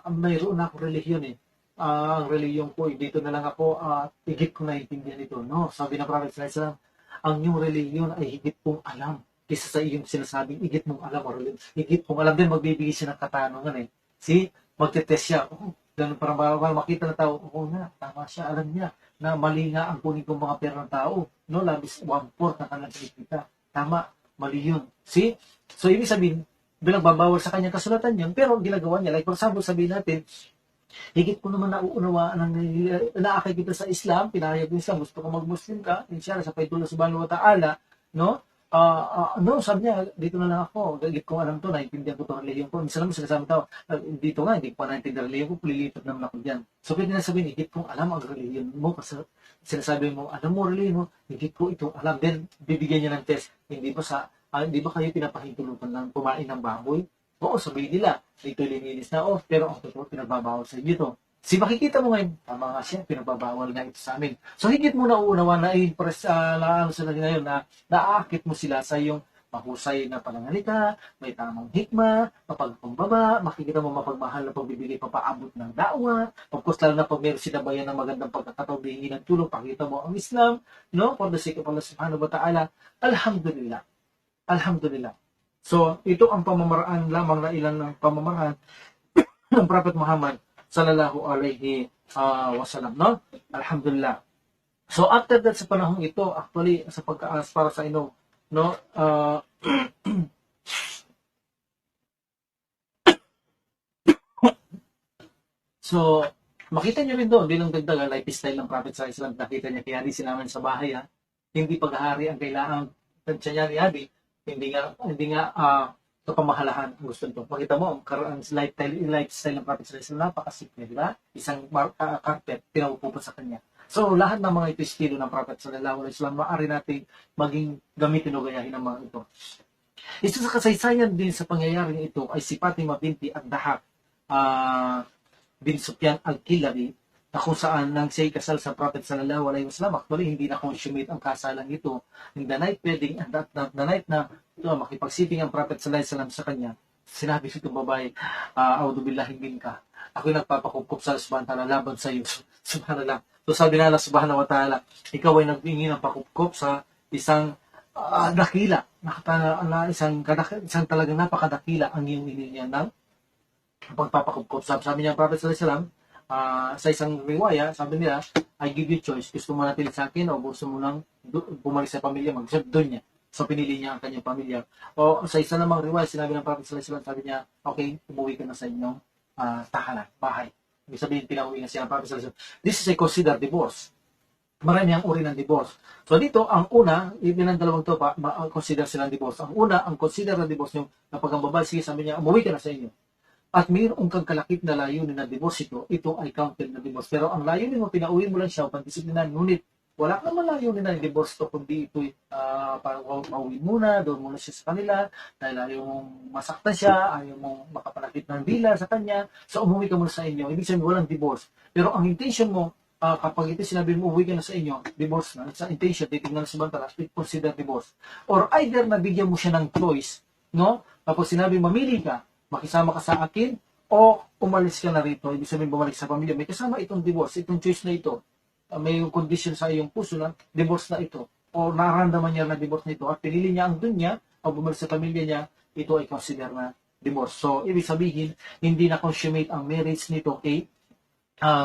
mayroon na akong relihiyon ang reliyon ko, dito na lang ako, higit ko naiintindihan ito. No? Sabi ng Prophet sallallahu alaihi wasallam, ang iyong reliyon ay higit kong alam kaysa sa iyong sinasabing higit mong alam o reliyon. Higit kong alam din, magbibigay siya ng katanungan eh. Magtetest siya. Ganun para makita na tao, na, tama siya, alam niya na mali nga ang kunin kong mga pera ng tao. No, labis 1/4 na kanilang kinikita. Tama, mali yun. So, ibig sabihin, binagbabawal sa kanyang kasulatan yun, pero ginagawa niya. Like, for example, sabihin natin, higit ko naman nauunawaan ang naakay kita sa Islam, pinahayag ng Islam, gusto ko mag-Muslim ka, inshallah, sa paitulong subhanahu wa ta'ala, no? Sabi niya, dito na lang ako, higit ko alam to, naintindihan ko itong relihiyon ko. Minsan naman sinasabi tao, dito nga, hindi ko pa naintindihan relihiyon ko, pulilipat naman ako dyan. So, pwede na sabihin, higit kong alam ang relihiyon mo, kasi sinasabi mo, alam mo relihiyon mo, higit ko itong alam. Then, bibigyan niya ng test, hindi ba kayo pinapahintulutan ng kumain ng baboy? Oo, sabihin nila, dito lininis na, pero ang totoo, pinagbabawal sa inyo to. Makikita mo ngayon, tama nga siya, pinagbabawal nga ito sa amin. So, higit mo na uunawa na i-impress sila ngayon na naaakit mo sila sa iyong mahusay na panangalita, may tamang hikma, mapagkumbaba, makikita mo mapagmahal na pagbibigay papaabot ng da'wa, of course, lalo na pag meron sinabayan ng magandang pagkakataon, hihingi ng tulong, pakita mo ang Islam, no? For the sake of Allah subhanahu wa ta'ala, alhamdulillah. Alhamdulillah. So, ito ang pamamaraan lamang na ilan ng pamamaraan ng Prophet Muhammad sallallahu alaihi wasallam, no? Alhamdulillah. So, after that, sa panahong ito, actually, sa pagkaas para sa ino, no? So, makita nyo rin doon, bilang dagdagan, lifestyle ng Prophet sallallahu alaihi wasallam, nakita niya, kaya di sinaman sa bahay, hindi paghahari ang kailangan tansya niya ni Abi, hindi nga kapamahalahan ang gusto nito. Makita mo, ang lifestyle ng Prophet sallallahu alaihi wasallam, napakasimple, di ba? Isang carpet, pinaupo sa kanya. So, lahat ng mga ito estilo ng Prophet sallallahu alaihi wasallam, maaari natin maging gamitin o gayahin ng mga ito. Isa sa kasaysayan din sa pangyayaring ito ay si Fatima binti Ad-Dahak bin Sufyan al-Kilabi na kung saan nang siya'y kasal sa Prophet sallallahu alaihi wasallam, actually hindi na consummate ang kasalan nito. In the night wedding, and the night na makipagsiping ang Prophet sallallahu alaihi wasallam sa kanya, sinabi sa itong babae, "A'udhu billahi minka." Ako'y nagpapakupkup sa Allah subhanahu wa ta'ala laban sa iyo. Subhanallah. So sabi na Allah subhanahu wa ta'ala, ikaw ay naghingi ng pakupkup sa isang dakila, isang talagang napakadakila ang iyong hininga ng pagpapakupkup. Sabi niya ang Prophet sallallahu alaihi wasallam, sa isang riwaya, sabi nila, I give you choice. Gusto mo natin sa akin o gusto mo nang bumalik sa pamilya, mag-serve doon niya. So, pinili niya ang kanyang pamilya. O sa isa namang riwaya, sinabi ng Prophet sallallahu alaihi wasallam, sabi niya, okay, umuwi ka na sa inyong tahanan, bahay. Ibig sabihin, pinauwi na siya ng Prophet sallallahu alaihi wasallam. This is a considered divorce. Marami ang uri ng divorce. So, dito, ang una, ibig ng dalawang to, consider silang divorce. Ang una, ang consider ng divorce nyo, kapag ang babae, sige, sabi niya, umuwi ka na sa inyo. At mayroong kang kalakip na layunin na divorce ito ay counted na divorce. Pero ang layunin mo, pinauwi mo lang siya, pandisiplinan, ngunit wala ka naman layunin na divorce to, kundi ito parang mauwi muna, doon muna siya sa kanila, dahil ayaw mong masaktan siya, ayaw mong makapalakip ng bila sa kanya, so umuwi ka muna sa inyo. Ibig sabihin, walang divorce. Pero ang intention mo, kapag ito sinabi mo, uwi ka na sa inyo, divorce na, sa intention, titignan sa bantala, consider divorce. Or either nabigyan mo siya ng choice, no? Tapos sinabi, mamili ka, makisama ka sa akin o umalis ka na rito, ibig sabihin bumalik sa pamilya, may kasama itong divorce, itong choice na ito, may condition sa iyong puso na divorce na ito, o nararamdaman niya na divorce na ito, at pinili niya ang dunya o bumalik sa pamilya niya, ito ay consider na divorce. So, ibig sabihin, hindi na consummate ang marriage nito kay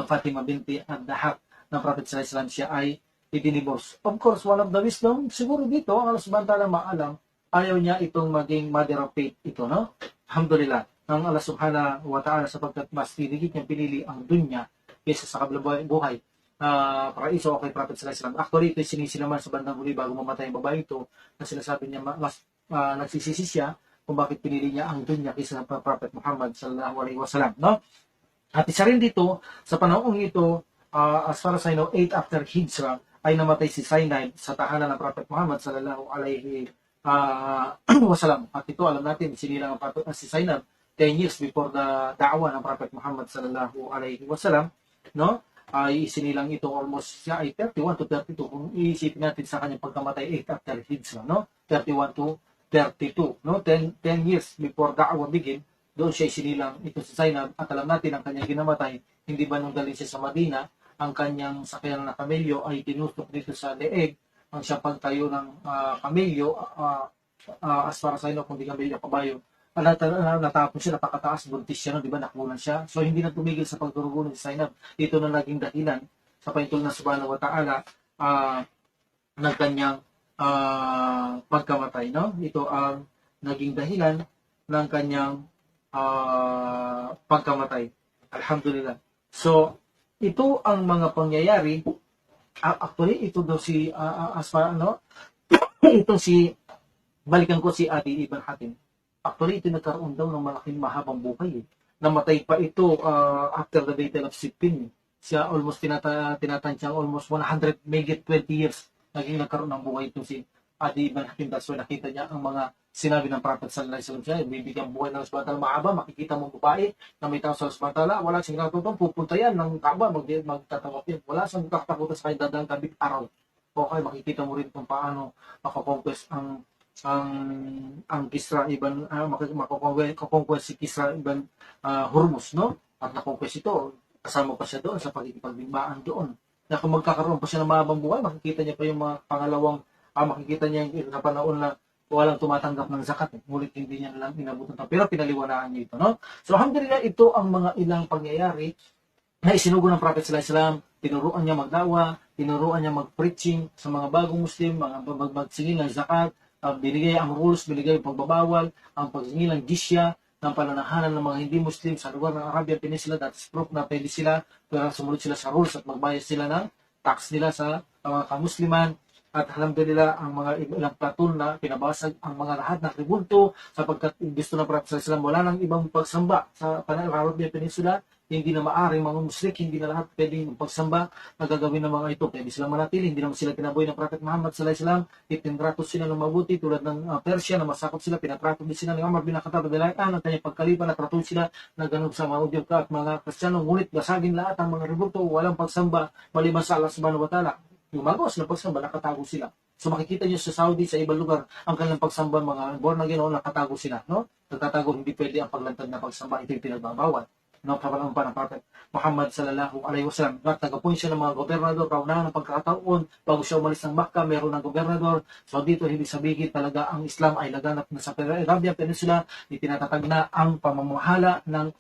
Fatima binti Ad-Dahak ng Prophet sallallahu alaihi wasallam, siya ay i-divorce. Of course, one of the wisdom, siguro dito, ang Allah subhanahu wa ta'ala maalam, ayaw niya itong maging mother of faith ito, no? Alhamdulillah, ng Allah subhanahu wa ta'ala, sapagkat mas pinigit niyang pinili ang dunya kaysa sa kabilang buhay. Paraiso o kay Prophet sallallahu alaihi wasallam. Actually, ito sinisilaman sa bandang huli bago mamatay ang babae ito, na sinasabi niya, mas nagsisisi siya kung bakit pinili niya ang dunya kaysa sa Prophet Muhammad sallallahu alaihi wasallam, no? At isa rin dito, sa panahong ito, as far as I know, 8 after Hijrah, ay namatay si Zainab sa tahanan ng Prophet Muhammad sallallahu alaihi wasallam. At ito, alam natin, sinilang ang si Zainab 10 years before the da'wah ng Prophet Muhammad sallallahu alaihi wasallam, no? Ay sinilang ito almost, siya ay 31 to 32. Kung iisipin natin sa kanyang pagkamatay 8 after Hijrah, no? 31 to 32, no? 10 years before da'wah begin, doon siya sinilang ito si Zainab. At alam natin, ang kanyang ginamatay, hindi ba nung dalhin siya sa Madina, ang kanyang sakyan na kamelyo ay tinustok dito sa leeg, ang siya pagtayo ng kamelyo, as far as I know, kung di kamelyo, kabayo, natapon siya, napakataas, buntis siya, no? Di ba, nakunan siya. So, hindi na tumigil sa pagdurugo ni Zainab. Ito na naging dahilan sa paintol na subhanahu wa ta'ala ng kanyang pagkamatay, no? Ito ang naging dahilan ng kanyang pagkamatay. Alhamdulillah. So, ito ang mga pangyayari. Actually, ito daw si, as far, no? Ito si, balikan ko si Adi Ibn Hatim. Actually, ito nagkaroon daw ng malaking mahabang buhay. Namatay pa ito after the Battle of Siffin. Siya almost tinatansya almost 100, maybe 20 years naging nagkaroon ng buhay ito si Adi Ibn Hatim. That's why nakita niya ang mga sinabi ng Prophet sallallahu alaihi wasallam, siya bibigyan buhay ng subhanahu mahaba. Makikita mo babae na may tao sa subhanahu, wala siyang natutong pupunta yan ng Kaaba, magtatawag yan. Wala siyang katakutan sa kanyang dadang kabit araw. Okay, makikita mo rin kung paano makakonquest ang Kisra Ibn makakonquest si Kisra Ibn Hormuz, no? At nakonquest ito, kasama pa siya doon sa pagkikipagdigmaan doon. Na kung magkakaroon pa siya ng mahabang buhay, makikita niya pa yung mga pangalawang makikita niya yung na panahon na walang tumatanggap ng zakat, ngunit hindi niya lang inabutan. Pero pinaliwanaan niya ito, no? So, alhamdulillah, ito ang mga ilang pangyayari na isinugo ng Prophet sallallahu alaihi wasallam. Tinuruan niya magdawa, tinuruan niya mag-preaching sa mga bagong Muslim, mga magsingil ng zakat, binigay ang rules, binigay ang pagbabawal, ang pagsingil ng jizya, ng pananahanan ng mga hindi Muslim sa lugar ng Arabian Peninsula. That is proof na pwede sila, pero sumunod sila sa rules at magbayad sila ng tax nila sa mga kamusliman. at alhamdulillah ang mga ilang platoon na pinabasag ang mga lahat ng rebulto sapagkat gusto ng Prophet sa Islam wala nang ibang pagsamba sa Arabian Peninsula, hindi na maaring mga musrik, hindi na lahat pwedeng pagsamba na gagawin ng mga ito. Pwede silang manatili, hindi naman sila tinaboy ng Prophet Muhammad sallallahu alaihi wasallam, itinrato sila ng mabuti tulad ng Persia na masakop sila, pinatrato din sila ng Umar bin Khattab ang kanyang pagkalipan na trato sila na ganun sa mga Udyo at mga Kristiyano, ngunit basagin lahat ang mga rebulto, walang pagsamba maliban sa Allah subhanahu wa ta'ala. Gumagawa sila pagsamba, nakatago sila. So makikita nyo sa Saudi, sa ibang lugar, ang kanilang pagsamba, mga born again, nakatago sila, no? Nagtatago, hindi pwede ang paglantad na pagsamba, ito yung pinagbabawal. No, kapalang pa ng Prophet Muhammad sallallahu alaihi wasallam. At nag-appoint siya ng mga gobernador, kaunahan ng pagkakataon, bago siya umalis ng Makkah, meron ng gobernador. So dito, hindi sabihin talaga ang Islam ay laganap na sa Arabian Peninsula, itinatatag na ang pamamahala ng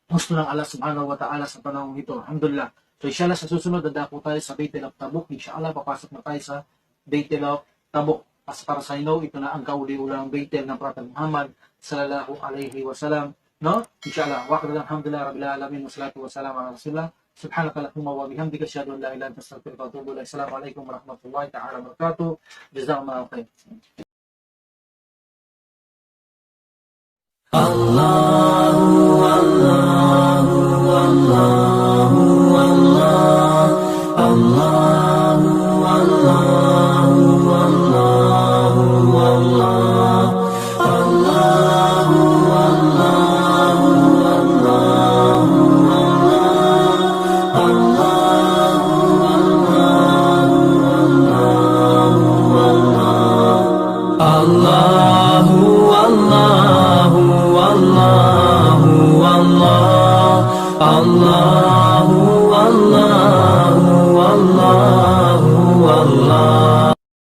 gusto ng Allah subhanahu wa ta'ala sa panahon ito. Alhamdulillah. So inshallah sa susunod, dadako tayo sa Baitul of Tabuk. Inshallah, papasok na tayo sa Baitul of Tabuk. As para sa inyo, ito na ang kauli-ulang Baitul ng Prophet Muhammad sallallahu alaihi wasallam. No? Inshallah. Wa qad alhamdulillah rabbil alamin wassalatu wassalamu ala rasulillah. Subhanaka Allahumma wa bihamdika asyhadu an la ilaha illa anta astaghfiruka wa atubu ilaik. Assalamu alaikum warahmatullahi ta'ala wabarakatuh. Jazakumullahu khair. Allah